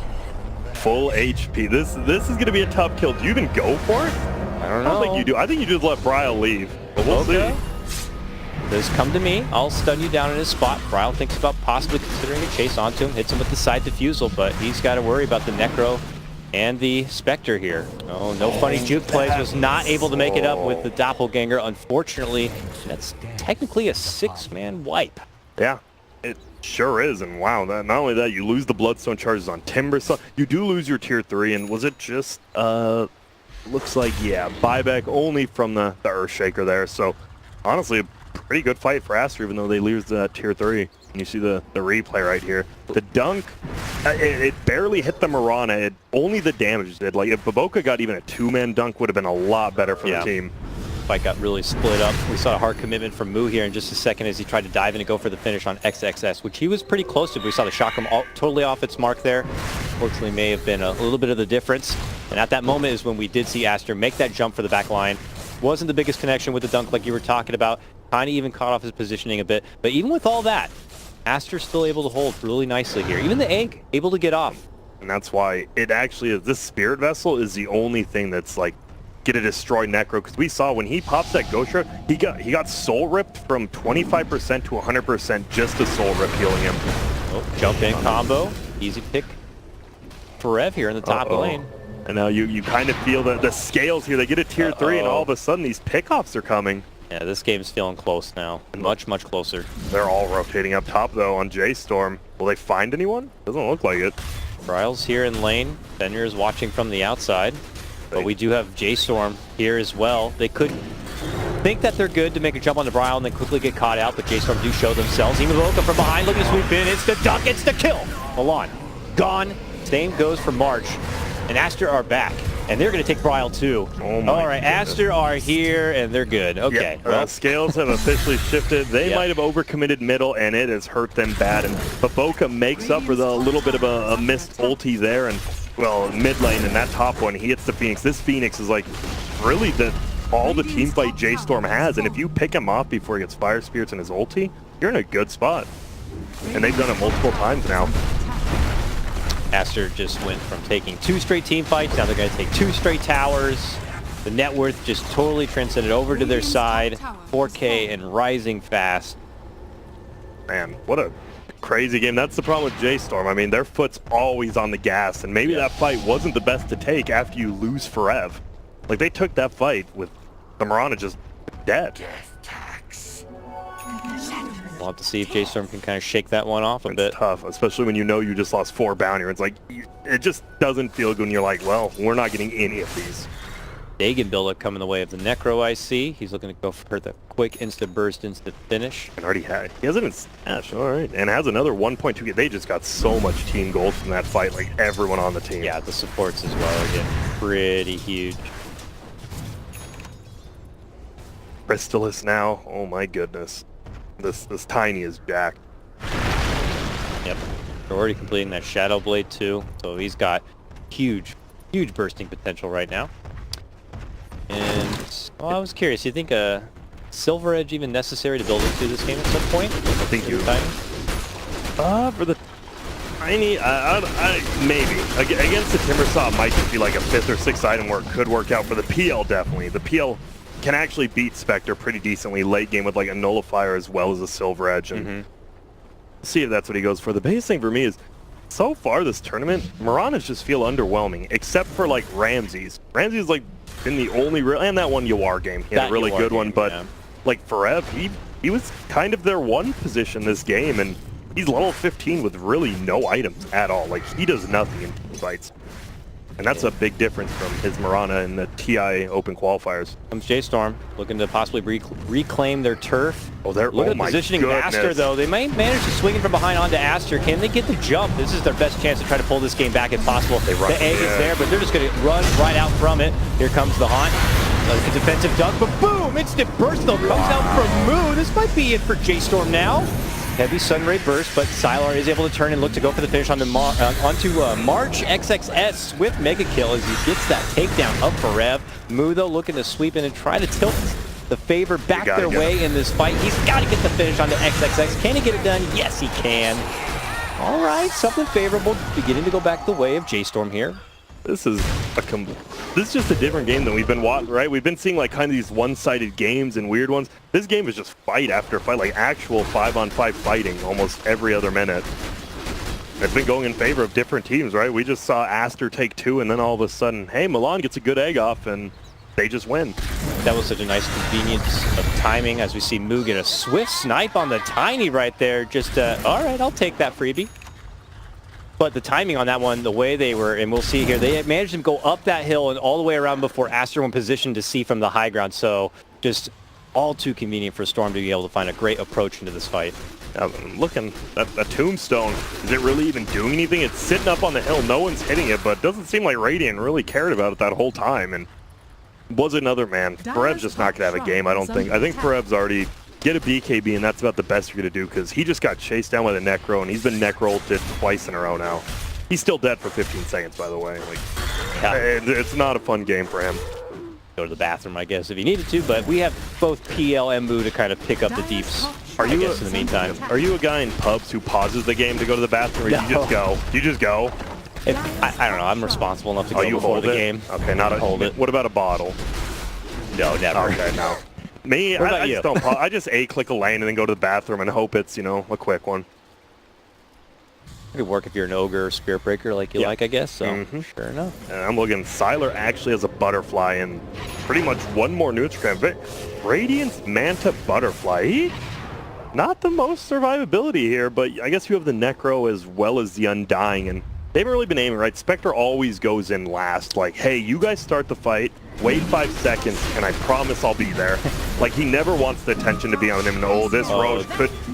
Full HP. This is going to be a tough kill. Do you even go for it? I don't I know. don't think you do. I think you just let Bryle leave. But we'll see. Does come to me. I'll stun you down in his spot. Bryle thinks about possibly considering a chase onto him. Hits him with the side diffusal, but he's got to worry about the Necro and the Spectre here. Oh, no funny juke plays. Was not able to make it up with the Doppelganger. Unfortunately, that's technically a 6-man wipe. Yeah, it sure is. And wow, not only that, you lose the Bloodstone charges on Timber. So you do lose your tier 3. And was it just, looks like, yeah, buyback only from the Earthshaker there. So honestly, a pretty good fight for Aster, even though they lose the tier 3. And you see the replay right here. The dunk, it barely hit the Mirana. Only the damage did. Like, if Baboka got even a 2-man dunk, would have been a lot better for the team. Fight got really split up. We saw a hard commitment from Moo here in just a second as he tried to dive in and go for the finish on XXS, which he was pretty close to. But we saw the shot come totally off its mark there. Fortunately, may have been a little bit of the difference. And at that moment is when we did see Aster make that jump for the back line. Wasn't the biggest connection with the dunk like you were talking about. Kind of even caught off his positioning a bit. But even with all that, Aster's still able to hold really nicely here. Even the Egg able to get off. And that's why it actually is. This Spirit Vessel is the only thing that's like get a destroy Necro, because we saw when he pops that Ghost Rip, he got soul ripped from 25% to 100% just to soul rip healing him. Oh, jump in combo. Easy pick for Rev here in the top lane. And now you kind of feel the scales here. They get a tier 3, and all of a sudden these pickoffs are coming. Yeah, this game's feeling close now. Much closer. They're all rotating up top, though, on J-Storm. Will they find anyone? Doesn't look like it. Bryle's here in lane. Fenrir is watching from the outside. But we do have J-Storm here as well. They could think that they're good to make a jump on the Bryle and then quickly get caught out, but J-Storm do show themselves. Imovoka from behind, looking to swoop in. It's the duck, it's the kill. Milan, gone. Same goes for March. And Aster are back. And they're going to take Bryle too. Oh my All right, goodness. Aster are here, and they're good. Okay. Yeah, scales have officially shifted. They might have overcommitted middle, and it has hurt them bad. And Baboka makes up for the little bit of a missed ulti there. And, well, mid lane in that top one, he hits the Phoenix. This Phoenix is like really all the team fight J-Storm has. And if you pick him off before he gets Fire Spirits in his ulti, you're in a good spot. And they've done it multiple times now. Aster just went from taking 2 straight team fights, now they're going to take 2 straight towers. The net worth just totally transcended over to their side. 4K and rising fast. Man, what a crazy game. That's the problem with J-Storm. I mean, their foot's always on the gas, and maybe that fight wasn't the best to take after you lose Forev. Like, they took that fight with the Mirana just dead. We'll have to see if J-Storm can kind of shake that one off a bit. It's tough, especially when you know you just lost 4 bounty. It's like, it just doesn't feel good when you're like, well, we're not getting any of these. Dagon buildup coming the way of the Necro, I see. He's looking to go for the quick insta burst, insta finish. And already had, he hasn't even smashed, all right. And has another 1.2, they just got so much team gold from that fight, like everyone on the team. Yeah, the supports as well are getting pretty huge. Crystalis now, oh my goodness. This Tiny is jacked. Yep, they're already completing that Shadow Blade too, so he's got huge bursting potential right now. And well, I was curious, do you think a Silver Edge even necessary to build into this game at some point? I think you. For the Tiny, maybe against the Timbersaw, it might just be like a 5th or 6th item where it could work out. For the PL, definitely. The PL can actually beat Spectre pretty decently late game with like a Nullifier as well as a Silver Edge, and see if that's what he goes for. The biggest thing for me is, so far this tournament, Miranas just feel underwhelming, except for like Ramses. Ramses like been the only real, and that one Yawar game, he had a really good one, but like Forev, he was kind of their one position this game, and he's level 15 with really no items at all. Like, he does nothing in team fights. And that's a big difference from his Mirana in the TI Open qualifiers. Comes J-Storm, looking to possibly reclaim their turf. Oh, they're Look at the positioning of Aster, though. They may manage to swing it from behind onto Aster. Can they get the jump? This is their best chance to try to pull this game back if possible. The egg is there, but they're just going to run right out from it. Here comes the haunt. Like a defensive dunk, but boom! Instant burst, though, comes out from Moo. This might be it for J-Storm now. Heavy Sunray burst, but Sylar is able to turn and look to go for the finish onto March XXS with Mega Kill as he gets that takedown up for Rev. Moo, though, looking to sweep in and try to tilt the favor back their way in this fight. He's got to get the finish onto XXX. Can he get it done? Yes, he can. All right, something favorable beginning to go back the way of J-Storm here. This is just a different game than we've been watching, right? We've been seeing like kind of these one-sided games and weird ones. This game is just fight after fight, like actual 5-on-5 fighting almost every other minute. It's been going in favor of different teams, right? We just saw Aster take 2, and then all of a sudden, hey, Milan gets a good egg off, and they just win. That was such a nice convenience of timing as we see Moo get a swift snipe on the Tiny right there. Just, all right, I'll take that freebie. But the timing on that one, the way they were, and we'll see here, they managed to go up that hill and all the way around before Aster went positioned to see from the high ground. So just all too convenient for Storm to be able to find a great approach into this fight. Looking at a tombstone, is it really even doing anything? It's sitting up on the hill, no one's hitting it, but it doesn't seem like Radiant really cared about it that whole time. And was another man. Ferev's just not going to have a game, I don't think. I think Ferev's already get a BKB, and that's about the best you're going to do, because he just got chased down by the Necro, and he's been Necro-ulted twice in a row now. He's still dead for 15 seconds, by the way. Like, it's not a fun game for him. Go to the bathroom, I guess, if he needed to, but we have both PL and Moo to kind of pick up the deeps, I guess, in the meantime. Are you a guy in pubs who pauses the game to go to the bathroom, or you just go? You just go? I don't know. I'm responsible enough to Oh, go you before hold the it? game. Okay, not a hold it. What about a bottle? No, never. Okay, no. Me, What about I you? just don't. I just click a lane and then go to the bathroom and hope it's, you know, a quick one. It could work if you're an ogre or spirit breaker like you Yeah. like, I guess. So Mhm. sure enough. And I'm looking. Sylar actually has a butterfly and pretty much one more Nutricram. Radiant's Manta Butterfly. Not the most survivability here, but I guess you have the Necro as well as the Undying, and they haven't really been aiming right. Spectre always goes in last. Like, hey, you guys start the fight, wait 5 seconds, and I promise I'll be there. Like, he never wants the attention to be on him. And this Roche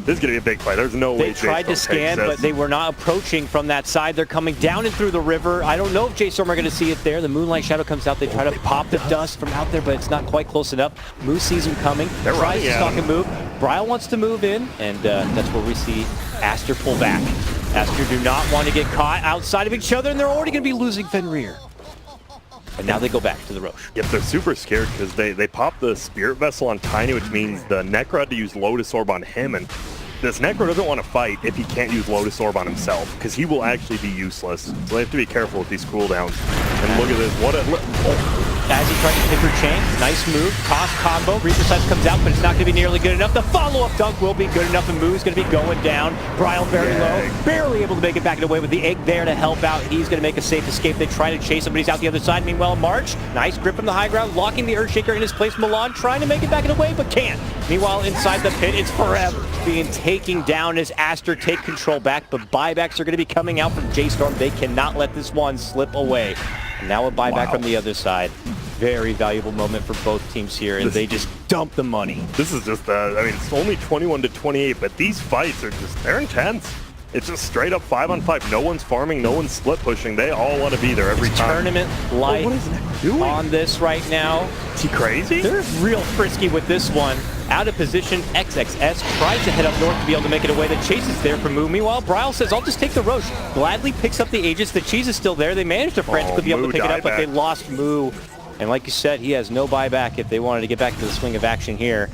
this is gonna be a big fight. There's no way They tried to J Storm scan, takes but this. they were not approaching from that side. They're coming down and through the river. I don't know if J Storm are going to see it there. The Moonlight Shadow comes out. They try to pop the dust from out there, but it's not quite close enough. Moose sees him coming. They're Tries running to at stalk him. and move. Bryle wants to move in, and that's where we see Aster pull back. Aster do not want to get caught outside of each other, and they're already going to be losing Fenrir. And now they go back to the Roche. Yep, they're super scared because they popped the Spirit Vessel on Tiny, which means the Necro had to use Lotus Orb on him, and this Necro doesn't want to fight if he can't use Lotus Orb on himself, because he will actually be useless. So they have to be careful with these cooldowns. And look at this, As he tried to pick her chain, nice move, toss combo, Reaper Slice comes out, but it's not going to be nearly good enough. The follow-up dunk will be good enough, and Moo's going to be going down. Bryle very low, barely able to make it back and away with the egg there to help out. He's going to make a safe escape. They try to chase him, but he's out the other side. Meanwhile, March, nice grip from the high ground, locking the Earthshaker in his place. Milan trying to make it back and away, but can't. Meanwhile, inside the pit, it's Forever being taken down as Aster take control back, but buybacks are going to be coming out from J Storm. They cannot let this one slip away. And now a buyback from the other side. Very valuable moment for both teams here, and they just dump the money. This is just, I mean, it's only 21-28, but these fights are just, they're intense. It's just straight up 5-on-5. No one's farming, no one's split pushing. They all want to be there every time. Tournament life what is Necro doing? on this right now. Is he crazy? They're real frisky with this one. Out of position, XXS tries to head up north to be able to make it away. The chase is there for Moo. Meanwhile, Bryle says, I'll just take the Roche. Gladly picks up the Aegis. The cheese is still there. They managed to frantically be able Moo to pick it up, but dieback. they lost Moo. And like you said, he has no buyback if they wanted to get back to the swing of action here.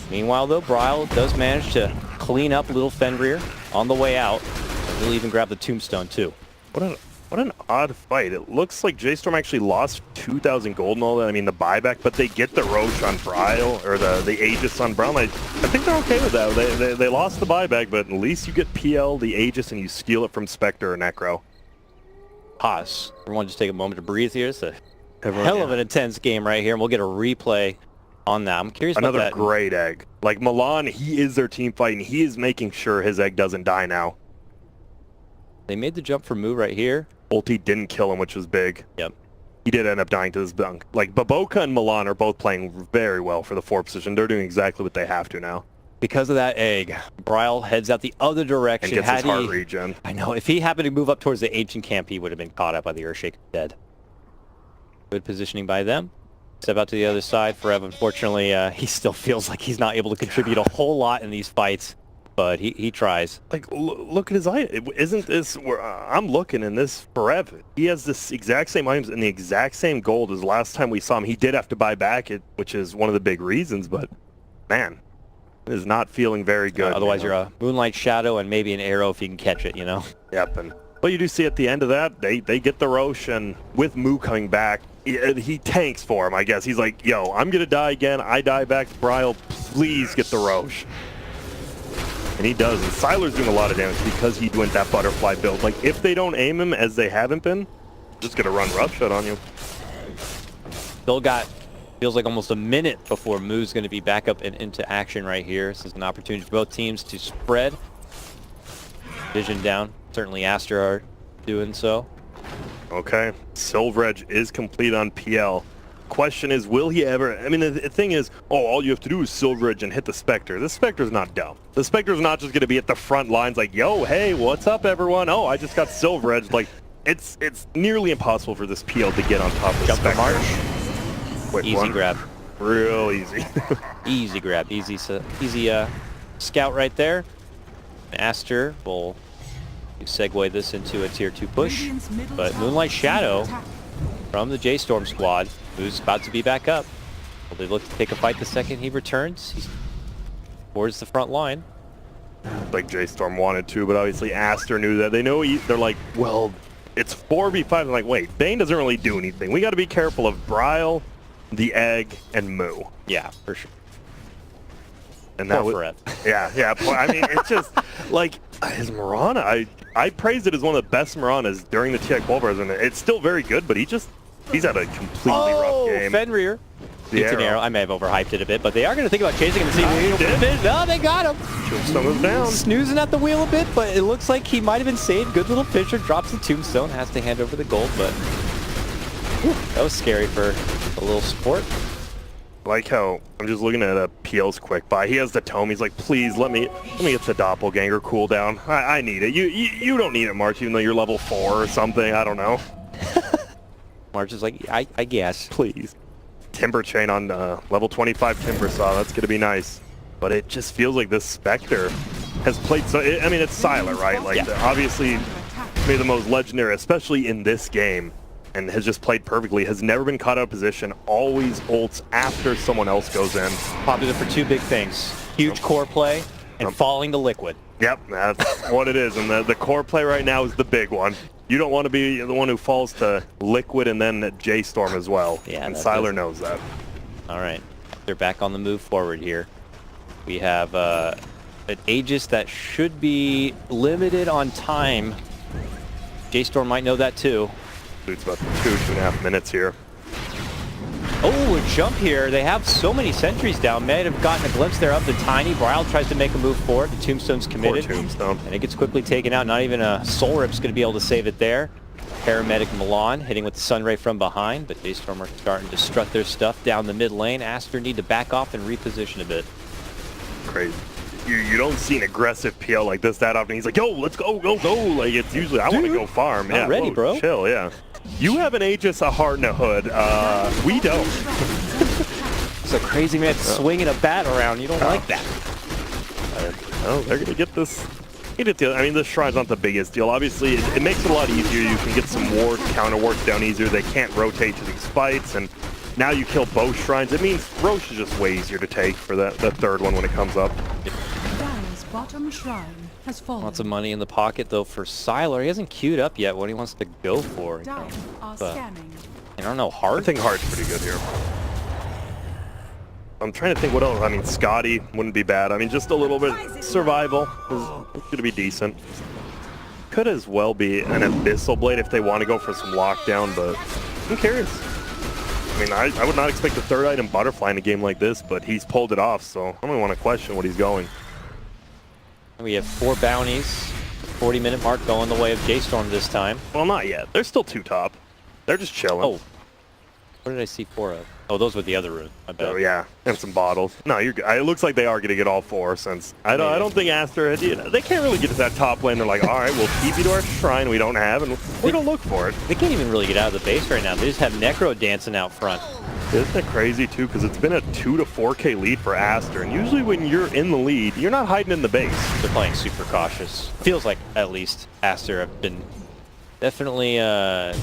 Meanwhile, though, Bryle does manage to clean up little Fenrir on the way out. And he'll even grab the tombstone, too. What an odd fight. It looks like J Storm actually lost 2,000 gold and all that. I mean, the buyback, but they get the Roche on Bryle, or the Aegis on Brown. I think they're okay with that. They lost the buyback, but at least you get PL, the Aegis, and you steal it from Spectre or Necro. Pause. Everyone just take a moment to breathe here. It's a hell of an intense game right here, and we'll get a replay on that. I'm curious about Another that. great egg. Like, Milan, he is their team fight, and he is making sure his egg doesn't die now. They made the jump for Moo right here. Ulti didn't kill him, which was big. Yep. He did end up dying to this dunk. Like, Baboka and Milan are both playing very well for the 4 position. They're doing exactly what they have to now. Because of that egg, Bryle heads out the other direction. And gets his heart regen. I know. If he happened to move up towards the ancient camp, he would have been caught up by the Earthshaker dead. Good positioning by them. Step out to the other side. Forever, unfortunately, he still feels like he's not able to contribute a whole lot in these fights. But he tries. Like, look at his item. Isn't this where I'm looking in this Forever? He has this exact same items and the exact same gold as last time we saw him. He did have to buy back it, which is one of the big reasons. But man, it is not feeling very good. Otherwise, you're a Moonlight Shadow and maybe an arrow if you can catch it. You know. Yep. But you do see at the end of that, they get the Roche, and with Moo coming back, he tanks for him. I guess he's like, "Yo, I'm gonna die again. I die back to Bryle. Please get the Roche." And he does, and Sylar's doing a lot of damage because he went that butterfly build. Like, if they don't aim him as they haven't been, just gonna run roughshod on you. Still got, feels like almost a minute before Moo's going to be back up and into action right here. This is an opportunity for both teams to spread. Vision down. Certainly Aster are doing so. Okay, Silver Edge is complete on PL. Question is, will he ever? I mean, the thing is, all you have to do is Silver Edge and hit the Spectre. The Spectre's not dumb. The Spectre's not just going to be at the front lines like, yo, hey, what's up, everyone? Oh, I just got Silver Edge. Like, it's nearly impossible for this PL to get on top of Jump Spectre. to March. Quick Easy one. grab. Real easy. Easy grab. Easy scout right there. Aster will segue this into a tier 2 push. But Moonlight Shadow from the J Storm squad, who's about to be back up. Will they look to take a fight the second he returns? He's towards the front line. Like J Storm wanted to, but obviously Aster knew that. They know they're like, well, it's 4v5. I'm like, wait, Bane doesn't really do anything. We got to be careful of Bryle, the Egg, and Moo. Yeah, for sure. And that Poor was, Forev. yeah. I mean, it's just like his Mirana. I praised it as one of the best Miranas during the TI qualifiers, and it's still very good. But he's had a completely rough game. Fenrir. The It's an arrow. I may have overhyped it a bit, but they are going to think about chasing him and see. he did. No, they got him. Tombstone was down. Snoozing at the wheel a bit, but it looks like he might have been saved. Good little Fisher drops the tombstone, has to hand over the gold, but whew, that was scary for a little support. Like how I'm just looking at PL's quick buy. He has the tome. He's like, please let me get the doppelganger cooldown. I need it. You don't need it, March, even though you're level 4 or something. I don't know. March is like, I guess. Please. Timber chain on level 25 Timber Saw. That's gonna be nice. But it just feels like this Spectre has played so. I mean, it's Sylar, right? Like obviously maybe the most legendary, especially in this game. And has just played perfectly, has never been caught out of position, always ults after someone else goes in. Popular for two big things. Huge core play and falling to liquid. Yep, that's what it is. And the core play right now is the big one. You don't want to be the one who falls to liquid and then J-Storm as well. Yeah, and Sylar knows that. All right, they're back on the move forward here. We have an Aegis that should be limited on time. J-Storm might know that too. It's about 2.5 minutes here. Oh, a jump here. They have so many sentries down. May have gotten a glimpse there of the tiny. Bryle tries to make a move forward. The tombstone's committed. Poor Tombstone. And it gets quickly taken out. Not even a Soul Rip's going to be able to save it there. Paramedic Milan hitting with the Sunray from behind, but J-Storm are starting to strut their stuff down the mid lane. Aster need to back off and reposition a bit. Crazy. You don't see an aggressive PL like this that often. He's like, yo, let's go. Like, it's usually, I want to go farm. I'm ready, bro. Chill, yeah. You have an Aegis, a heart, and a hood. We don't. It's a crazy man swinging a bat around. You don't like that. Oh, they're going to get this. I mean, this Shrine's not the biggest deal. Obviously, it makes it a lot easier. You can get some ward, counter wards down easier. They can't rotate to these fights, and now you kill both Shrines. It means Roche is just way easier to take for the third one when it comes up. Dire's bottom shrine has fallen. Lots of money in the pocket, though, for Sylar. He hasn't queued up yet what he wants to go for. Dire are But scanning. I don't know, I Heart? think Heart's pretty good here. I'm trying to think what else. I mean, Scotty wouldn't be bad. I mean, just a little bit survival is going to be decent. Could as well be an Abyssal Blade if they want to go for some lockdown, but I'm curious. I mean, I would not expect the third item Butterfly in a game like this, but he's pulled it off, so I don't want to question what he's going. We have 4 bounties. 40-minute mark going the way of J-Storm this time. Well, not yet. They're still 2 top. They're just chilling. Oh. What did I see 4 of? Oh, those were the other rune. I bet. Oh yeah, and some bottles. No, you're good. It looks like they are going to get all 4 since I don't think Aster. They can't really get to that top lane. They're like, all right, we'll keep you to our shrine we don't have, and we're going to look for it. They can't even really get out of the base right now. They just have Necro dancing out front. Isn't it crazy too? Because it's been a 2 to 4K lead for Aster, and usually when you're in the lead, you're not hiding in the base. They're playing super cautious. Feels like at least Aster have been definitely A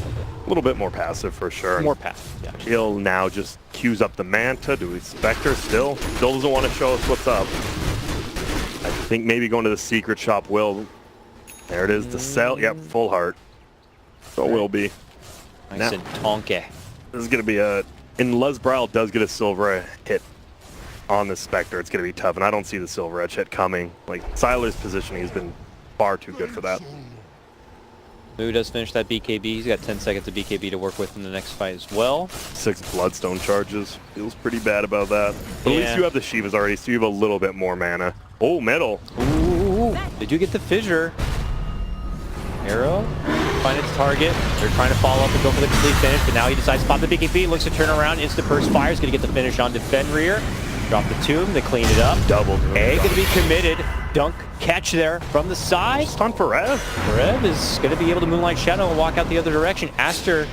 little bit more passive for sure. more passive. Yeah. He'll now just queues up the Manta. Do we Spectre still? Still doesn't want to show us what's up. I think maybe going to the secret shop will. There it is, the cell. Yep, full heart. So will be. Nice Now- and tonky. This is going to be a... Unless Bryle does get a silver hit on the Spectre, it's going to be tough. And I don't see the silver edge hit coming. Like, Sylar's positioning has been far too good for that. Moo does finish that BKB. He's got 10 seconds of BKB to work with in the next fight as well. 6 Bloodstone charges. Feels pretty bad about that. But at least Yeah. you have the Shivas already, so you have a little bit more mana. Oh, metal. Ooh, they do get the fissure. Arrow, find its target. They're trying to follow up and go for the complete finish, but now he decides to pop the BKB, looks to turn around, instant burst fire, is going to get the finish on Fenrir. Drop the tomb, they clean it up. Double. A going to be committed. Dunk catch there from the side. Stun for Rev. Rev is going to be able to Moonlight Shadow and walk out the other direction. Aster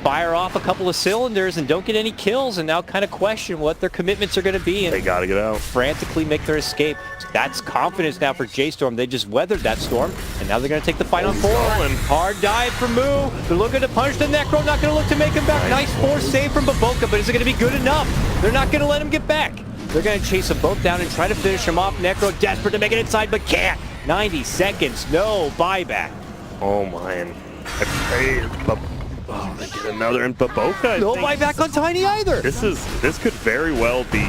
fire off a couple of cylinders and don't get any kills, and now kind of question what their commitments are going to be. They And got to get out. frantically make their escape. That's confidence now for J-Storm. They just weathered that storm, and now they're going to take the fight on forward. Going. Hard dive from Moo. They're looking to punch the Necro. Not going to look to make him back. Nice force save from Baboka, but is it going to be good enough? They're not going to let him get back. They're going to chase them both down and try to finish him off. Necro desperate to make it inside, but can't. 90 seconds, no buyback. Oh, man. They get another in Baboka. No buyback on Tiny either. This could very well be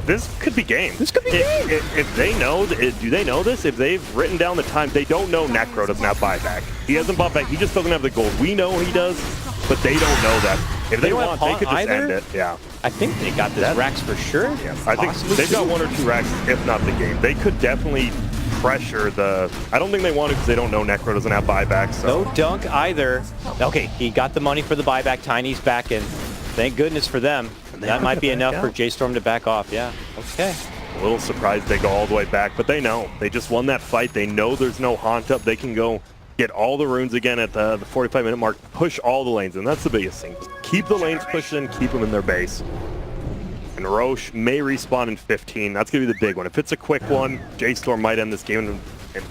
this could be game. This could be game. If they know, do they know this? If they've written down the time, they don't know Necro doesn't have buyback. He hasn't bought back. He just doesn't have the gold. We know he does, but they don't know that. If they don't want, have they could just either? end it. Yeah. I think they got this racks for sure. Yeah. I think Possibly they've got two. 1 or 2 racks, if not the game. They could definitely pressure the. I don't think they want to because they don't know Necro doesn't have buyback. So. No dunk either. Okay, he got the money for the buyback. Tiny's back in. Thank goodness for them. That might be enough for J-Storm to back off. Yeah. Okay. A little surprised they go all the way back, but they know. They just won that fight. They know there's no haunt up. They can go get all the runes again at the 45-minute mark, push all the lanes, and that's the biggest thing. Just keep the lanes pushing, keep them in their base. And Roche may respawn in 15. That's going to be the big one. If it's a quick one, J-Storm might end this game and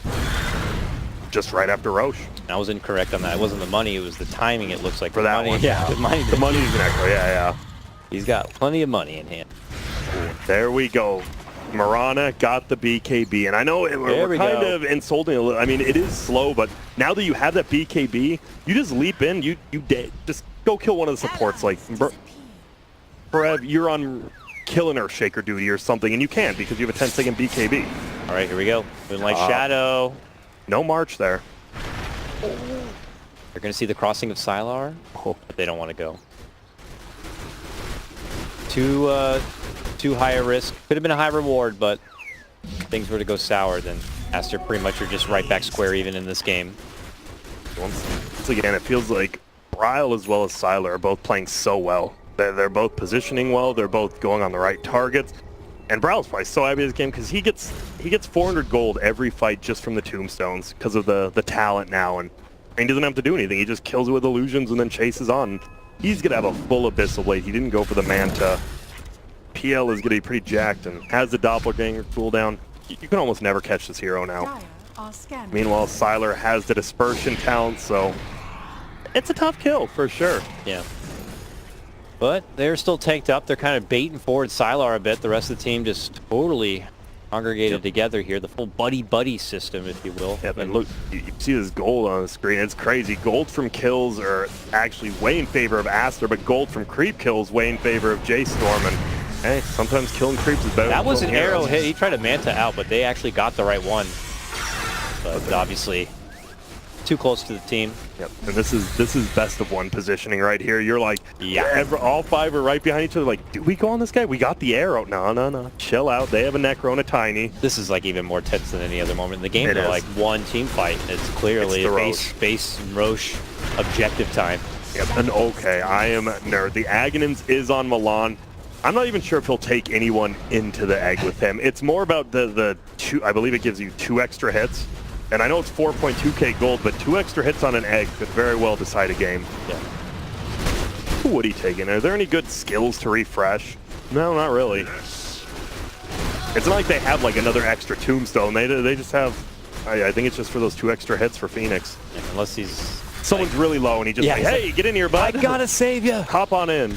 just right after Roche. I was incorrect on that. It wasn't the money, it was the timing, it looks like. For the that money. one. Yeah, the money. The money's an echo, yeah. He's got plenty of money in hand. There we go. Marana got the BKB, and I know we're kind of insulting a little. I mean, it is slow, but now that you have that BKB, you just leap in, you just go kill one of the supports. Like, Forev, you're on killing Earthshaker duty or something, and you can't because you have a 10-second BKB. All right, here we go. Moonlight Shadow. No March there. They're going to see the crossing of Sylar. Oh, but they don't want to go. Too high a risk. Could have been a high reward, but if things were to go sour, then Aster pretty much are just right back square even in this game. Once again, it feels like Bryle as well as Sylar are both playing so well. They're both positioning well. They're both going on the right targets. And Bryle's probably so happy with this game because he gets 400 gold every fight just from the tombstones because of the talent now. And he doesn't have to do anything. He just kills it with illusions and then chases on. He's going to have a full Abyssal Blade. He didn't go for the Manta. PL is going to be pretty jacked and has the Doppelganger cooldown. You can almost never catch this hero now. Dire are scanning. Meanwhile, Sylar has the Dispersion talent, so it's a tough kill for sure. Yeah. But they're still tanked up. They're kind of baiting forward Sylar a bit. The rest of the team just totally congregated together here. The full buddy-buddy system, if you will. Yep, and look, you see this gold on the screen. It's crazy. Gold from kills are actually way in favor of Aster, but gold from creep kills way in favor of J-Storm. And hey, sometimes killing creeps is better. That than was an killing arrow heroes. hit. He tried to Manta out, but they actually got the right one. But obviously, too close to the team. Yep, and this is best of one positioning right here. You're like, Yeah. all 5 are right behind each other. Like, do we go on this guy? We got the arrow. No. Chill out. They have a Necro and a Tiny. This is like even more tense than any other moment in the game. It They're is. like one team fight. It's clearly It's the a base Roche objective time. Yep, and okay, I am nerd. The Aghanim's is on Milan. I'm not even sure if he'll take anyone into the egg with him. It's more about the 2, I believe it gives you 2 extra hits. And I know it's 4.2k gold, but 2 extra hits on an egg could very well decide a game. Yeah. Who would he take in? Are there any good skills to refresh? No, not really. It's not like they have like another extra tombstone. They just have, I think it's just for those 2 extra hits for Phoenix. Yeah, unless he's... Someone's really low and he just Yeah, like, he's hey, get in here, bud. I gotta save you. Hop on in.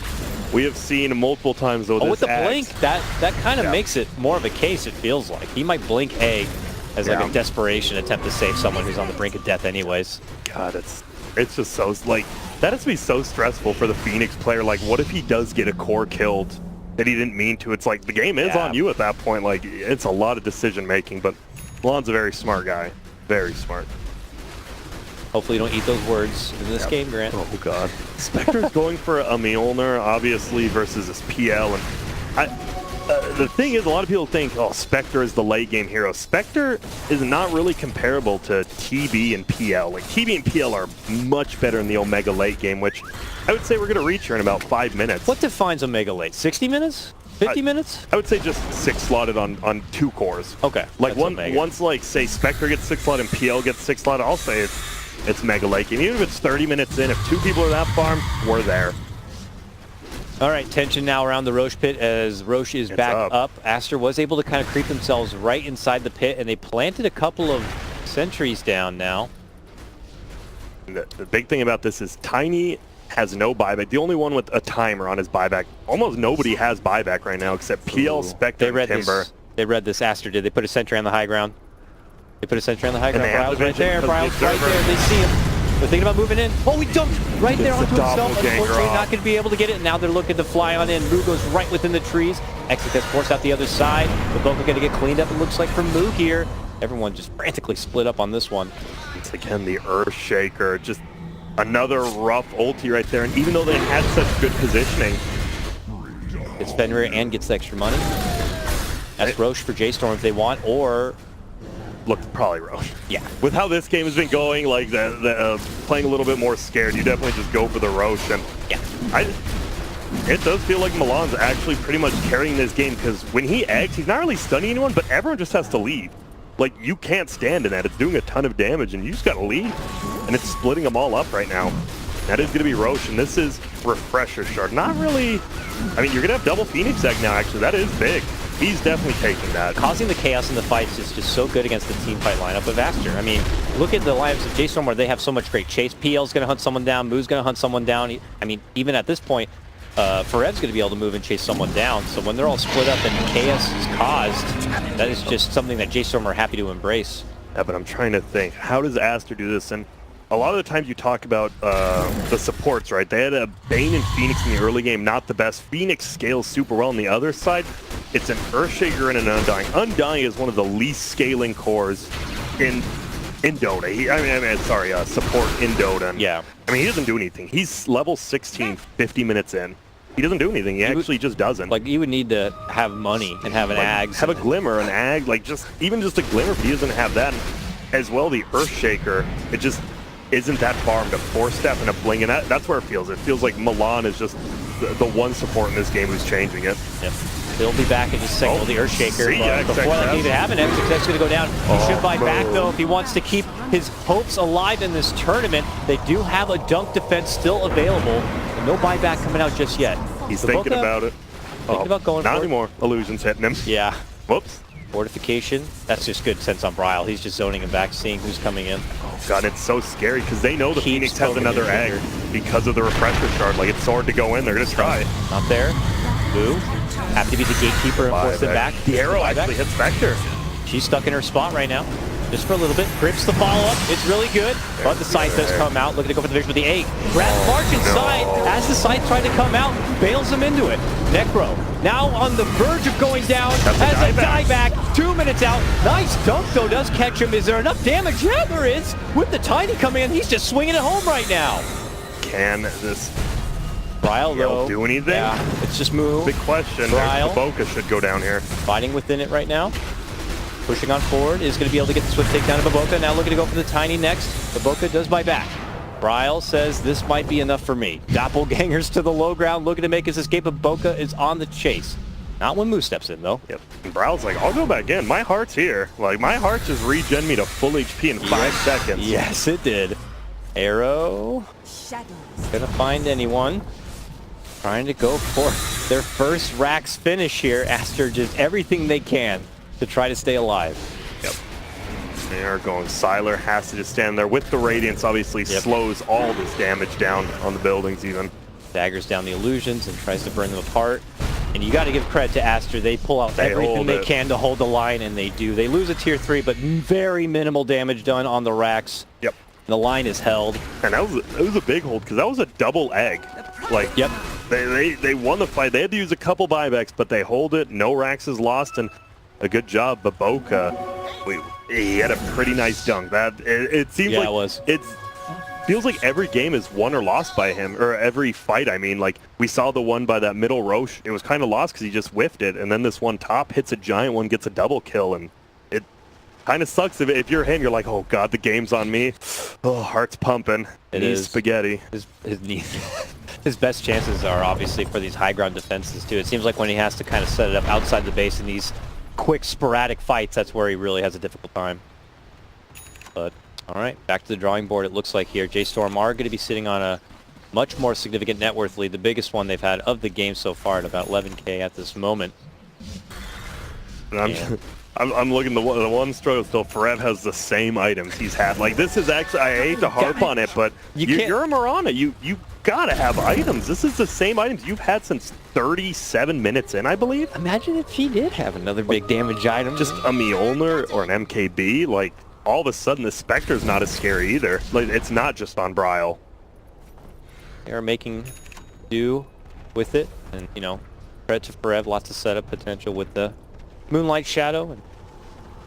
We have seen multiple times though. Oh, this with the axe- blink, that kind of Yeah. makes it more of a case, it feels like. He might blink egg as like Yeah. a desperation attempt to save someone who's on the brink of death anyways. God, it's just so like that has to be so stressful for the Phoenix player. Like, what if he does get a core killed that he didn't mean to? It's like the game is on you at that point. Like, it's a lot of decision making. But Milan's a very smart guy, very smart. Hopefully you don't eat those words in this game, Grant. Oh God, Spectre's going for a Mjolnir obviously versus this PL, and the thing is, a lot of people think, oh, Spectre is the late game hero. Spectre is not really comparable to TB and PL. Like, TB and PL are much better in the Omega late game, which I would say we're going to reach here in about 5 minutes. What defines Omega late? 60 minutes? 50 minutes? I would say just 6 slotted on 2 cores. Okay. Like, that's Omega. once, like, say, Spectre gets 6 slotted and PL gets 6 slotted, I'll say it's Mega late game. Even if it's 30 minutes in, if 2 people are that farm, we're there. All right, tension now around the Roche pit as Roche is back up. Aster was able to kind of creep themselves right inside the pit, and they planted a couple of sentries down now. The big thing about this is Tiny has no buyback. The only one with a timer on his buyback. Almost nobody has buyback right now except PL, Spectre, and Timber. They read this. Aster did. They put a sentry on the high ground. They put a sentry on the high ground. they have Bryle's the right there. vision Bryle's because the right there. They see him. They're thinking about moving in. Oh, he jumped right there It's onto a himself. doppelganger Unfortunately, off. not going to be able to get it. Now they're looking to fly on in. Moo goes right within the trees. Exit gets forced out the other side. The Boca going to get cleaned up, it looks like, from Moo here. Everyone just frantically split up on this one. It's again the Earthshaker, just another rough ulti right there. And even though they had such good positioning, Gets Fenrir and gets the extra money. That's Roche for J-Storm if they want, or... look, probably Roche. Yeah. With how this game has been going, like playing a little bit more scared, you definitely just go for the Roche. And Yeah. it does feel like Milan's actually pretty much carrying this game, because when he eggs, he's not really stunning anyone, but everyone just has to leave. Like, you can't stand in that. It's doing a ton of damage, and you just got to leave. And it's splitting them all up right now. That is going to be Roche, and this is Refresher Shard. Not really... I mean, you're going to have double Phoenix Egg now, actually. That is big. He's definitely taking that. Causing the chaos in the fights is just so good against the team fight lineup of Aster. I mean, look at the lineups of J-Storm where they have so much great chase. PL's going to hunt someone down. Moo's going to hunt someone down. I mean, even at this point, Ferev's going to be able to move and chase someone down. So when they're all split up and chaos is caused, that is just something that J-Storm are happy to embrace. Yeah, but I'm trying to think, how does Aster do this? And a lot of the times you talk about the supports, right? They had a Bane and Phoenix in the early game, not the best. Phoenix scales super well on the other side. It's an Earthshaker and an Undying. Undying is one of the least scaling cores in Dota. Support in Dota. And, Yeah. I mean, he doesn't do anything. He's level 16, 50 minutes in. He doesn't do anything. He actually just doesn't. Like, you would need to have money and have an Ags. Have a Glimmer, an Ag, like even just a Glimmer, if he doesn't have that. And as well, the Earthshaker, it just isn't that far to 4-step and a Bling, and that's where it feels. It feels like Milan is just the one support in this game who's changing it. Yep. They'll be back in just a second with the Earthshaker. see ya, But before that can even happen, XXX going to go down. He should buy back, though, if he wants to keep his hopes alive in this tournament. They do have a dunk defense still available, and no buyback coming out just yet. He's So thinking Boca, about it. Thinking about going not for it. anymore. Illusion's hitting him. Yeah. Whoops. Fortification. That's just good sense on Bryle. He's just zoning him back, seeing who's coming in. God, it's so scary because they know the Keeps Phoenix has poking another his egg because of the Refresher Shard. Like, it's so hard to go in. They're going to try. Not there. Boo. Have to be the gatekeeper and force him back. The arrow Buyback. actually hits Vector. She's stuck in her spot right now. Just for a little bit. Grips the follow-up. It's really good. But the scythe does come out. Looking to go for the victory with the egg. Grabs March inside. As the scythe tried to come out, bails him into it. Necro now on the verge of going down. That's a Has a dieback. dieback. 2 minutes out. Nice dunk, though. Does catch him. Is there enough damage? Yeah, there is. With the Tiny coming in, he's just swinging it home right now. Can this Bryle, though. do anything? Yeah, it's just move. Big question. Bryle. Boca should go down here. Fighting within it right now. Pushing on forward, is going to be able to get the swift takedown of Baboka. Now looking to go for the Tiny next. Baboka does buy back. Bryle says this might be enough for me. Doppelgangers to the low ground, looking to make his escape. Baboka is on the chase. Not when Moose steps in, though. Yep. And Bryle's like, I'll go back in. My heart's here. Like, my heart just regen me to full HP in 5 seconds. Yes, it did. Arrow. Gonna find anyone. Trying to go for their first Rax finish here. Aster just everything they can to try to stay alive. Yep. They are going. Siler has to just stand there with the Radiance, obviously slows all this damage down on the buildings even. Daggers down the illusions and tries to burn them apart. And you got to give credit to Aster. They pull out everything hold they it. can to hold the line, and they do. They lose a tier 3, but very minimal damage done on the Rax. Yep. The line is held. And that was a big hold because that was a double egg. Like, Yep. they won the fight. They had to use a couple buybacks, but they hold it. No Rax is lost, and a good job, Baboka. He had a pretty nice dunk. It seems like it was. Feels like every game is won or lost by him, or every fight, I mean. Like, we saw the one by that middle Roche. It was kind of lost because he just whiffed it, and then this one top hits a giant one, gets a double kill, and it kind of sucks if you're him. You're like, oh god, the game's on me. Oh, heart's pumping. It Knees is. spaghetti. His best chances are obviously for these high ground defenses too. It seems like when he has to kind of set it up outside the base in these quick sporadic fights, that's where he really has a difficult time. But all right, back to the drawing board. It looks like here J-Storm are going to be sitting on a much more significant net worth lead, the biggest one they've had of the game so far at about 11K at this moment. And I'm looking, the one struggle still, Ferev has the same items he's had. Like, this is actually, I hate to harp on it, but you're a Marana. You gotta have items. This is the same items you've had since 37 minutes in, I believe. Imagine if he did have another big damage item. Just a Mjolnir or an MKB, like, all of a sudden the Spectre's not as scary either. Like, it's not just on Bryle. They are making do with it, and you know, credit to Forev, lots of setup potential with the Moonlight Shadow. And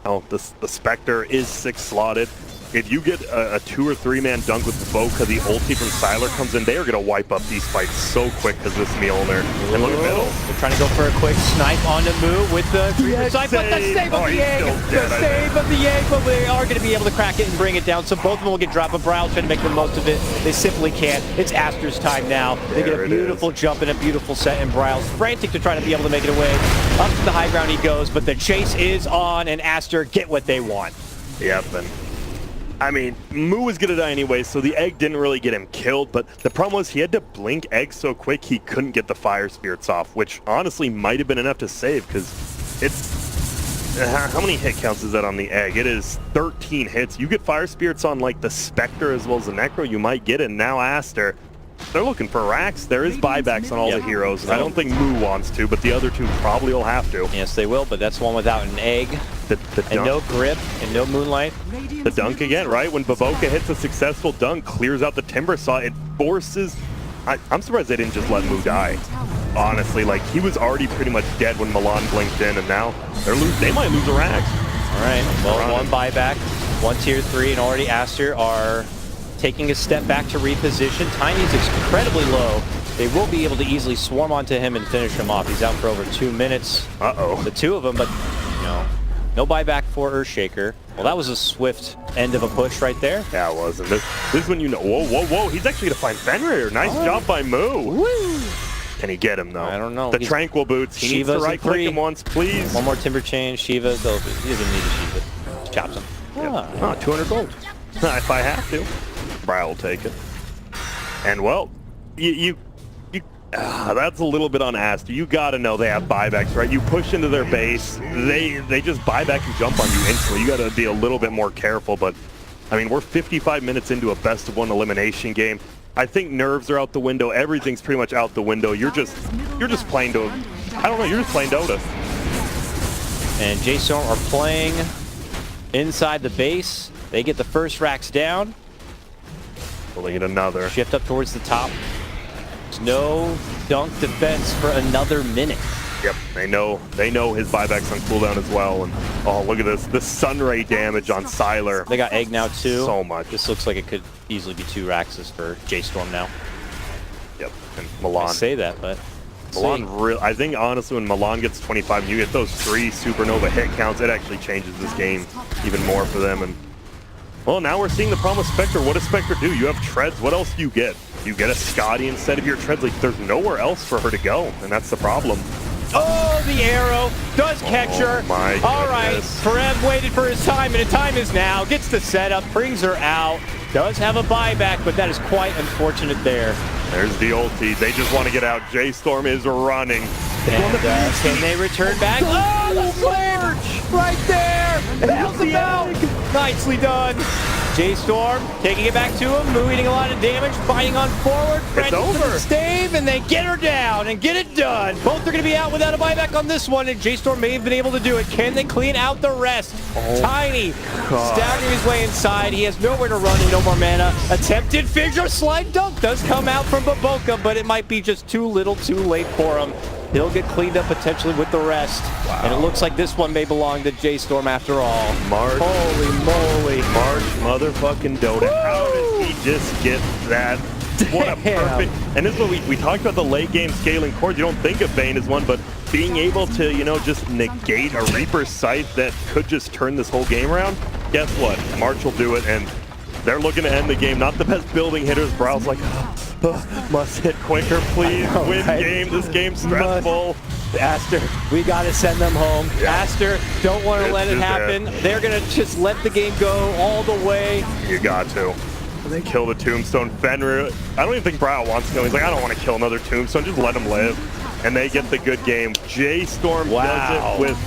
Oh, the Spectre is 6 slotted. If you get a 2 or 3 man dunk with Boca, the ulti from Siler comes in, they are going to wipe up these fights so quick because this Mjolnir. And look at middle. They're trying to go for a quick snipe on the move with the 3% side, but the save of the egg! The save of the egg, but they are going to be able to crack it and bring it down, so both of them will get dropped, but Bryle's trying to make the most of it. They simply can't. It's Aster's time now. They get a beautiful jump and a beautiful set, and Bryle's frantic to try to be able to make it away. Up to the high ground he goes, but the chase is on, and Aster get what they want. Yep, and I mean, Moo was gonna die anyway, so the egg didn't really get him killed, but the problem was he had to blink egg so quick he couldn't get the fire spirits off, which honestly might have been enough to save, because it's... how many hit counts is that on the egg? It is 13 hits. You get fire spirits on like the Spectre as well as the Necro, you might get it. Now Aster, they're looking for racks. There is buybacks on all the heroes, and I don't think Moo wants to, but the other two probably will have to. Yes, they will, but that's one without an egg, and no grip, and no Moonlight. The dunk again, right? When Baboka hits a successful dunk, clears out the Timber Saw, it forces... I'm surprised they didn't just let Moo die. Honestly, like, he was already pretty much dead when Milan blinked in, and now they might lose a rack. All right, well, one buyback, one tier 3, and already Aster are taking a step back to reposition. Tiny's incredibly low. They will be able to easily swarm onto him and finish him off. He's out for over 2 minutes. Uh-oh. The two of them, but you know, no buyback for Earthshaker. Well, that was a swift end of a push right there. Yeah, it was. And this is when you know, whoa. He's actually going to find Fenrir. Nice job by Moo. Woo. Can he get him, though? I don't know. The Tranquil Boots. He needs to right-click him once, please. One more Timber Chain. Shiva, he doesn't need to Shiva. Chops him. Yep. 200 gold. If I have to. Bryle will take it. And, well, that's a little bit on Aster. You gotta know they have buybacks, right? You push into their base, they just buy back and jump on you instantly. You gotta be a little bit more careful, but I mean, we're 55 minutes into a best of 1 elimination game. I think nerves are out the window. Everything's pretty much out the window. You're just playing Dota. I don't know. You're just playing Dota. And J-Storm are playing inside the base. They get the first racks down. We'll get another. Shift up towards the top. There's no dunk defense for another minute. Yep, they know his buyback's on cooldown as well. And oh, look at this. The Sunray damage on Siler. They got egg now too. So much. This looks like it could easily be 2 Raxes for J-Storm now. Yep, and Milan. I say that, but Milan, I think honestly when Milan gets 25 and you get those 3 Supernova hit counts, it actually changes this game even more for them. And well, now we're seeing the problem with Spectre. What does Spectre do? You have treads. What else do you get? You get a Scotty instead of your treads. Like, there's nowhere else for her to go, and that's the problem. Oh, the arrow does catch her. My All right, goodness. Forev waited for his time, and the time is now. Gets the setup, brings her out. Does have a buyback, but that is quite unfortunate there. There's the ulti. They just want to get out. J-Storm is running. And can they return back? Oh, the flare right there. And helps him out. Nicely done. J-Storm taking it back to him. Moo eating a lot of damage, fighting on forward. It's over. Stave, and they get her down and get it done. Both are going to be out without a buyback on this one, and J-Storm may have been able to do it. Can they clean out the rest? Tiny staggering his way inside. He has nowhere to run and no more mana. Attempted figure slide dunk does come out from Baboka, but it might be just too little too late for him. He'll get cleaned up potentially with the rest. Wow. And it looks like this one may belong to J-Storm after all. March. Holy moly. March motherfucking Dota. Woo! How did he just get that? What a perfect... And this is what we talked about, the late game scaling chords. You don't think of Bane as one, but being able to, you know, just negate a Reaper's Sight that could just turn this whole game around. Guess what? March will do it, and they're looking to end the game. Not the best building hitters. Bryle's like, must hit quicker, please. Win game. This game's stressful. Aster, we got to send them home. Yeah. Aster, don't want to let it happen. They're going to just let the game go all the way. You got to. They kill the Tombstone. Fenrir, I don't even think Bryle wants to go. He's like, I don't want to kill another Tombstone. Just let him live. And they get the good game. J-Storm does it with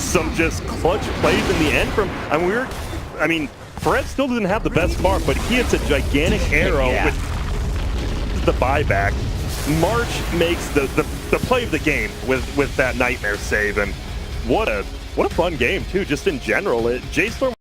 some just clutch plays in the end from... I mean, Fred still doesn't have the best mark, but he hits a gigantic arrow with the buyback. March makes the play of the game with that Nightmare save, and what a fun game too, just in general. J-Storm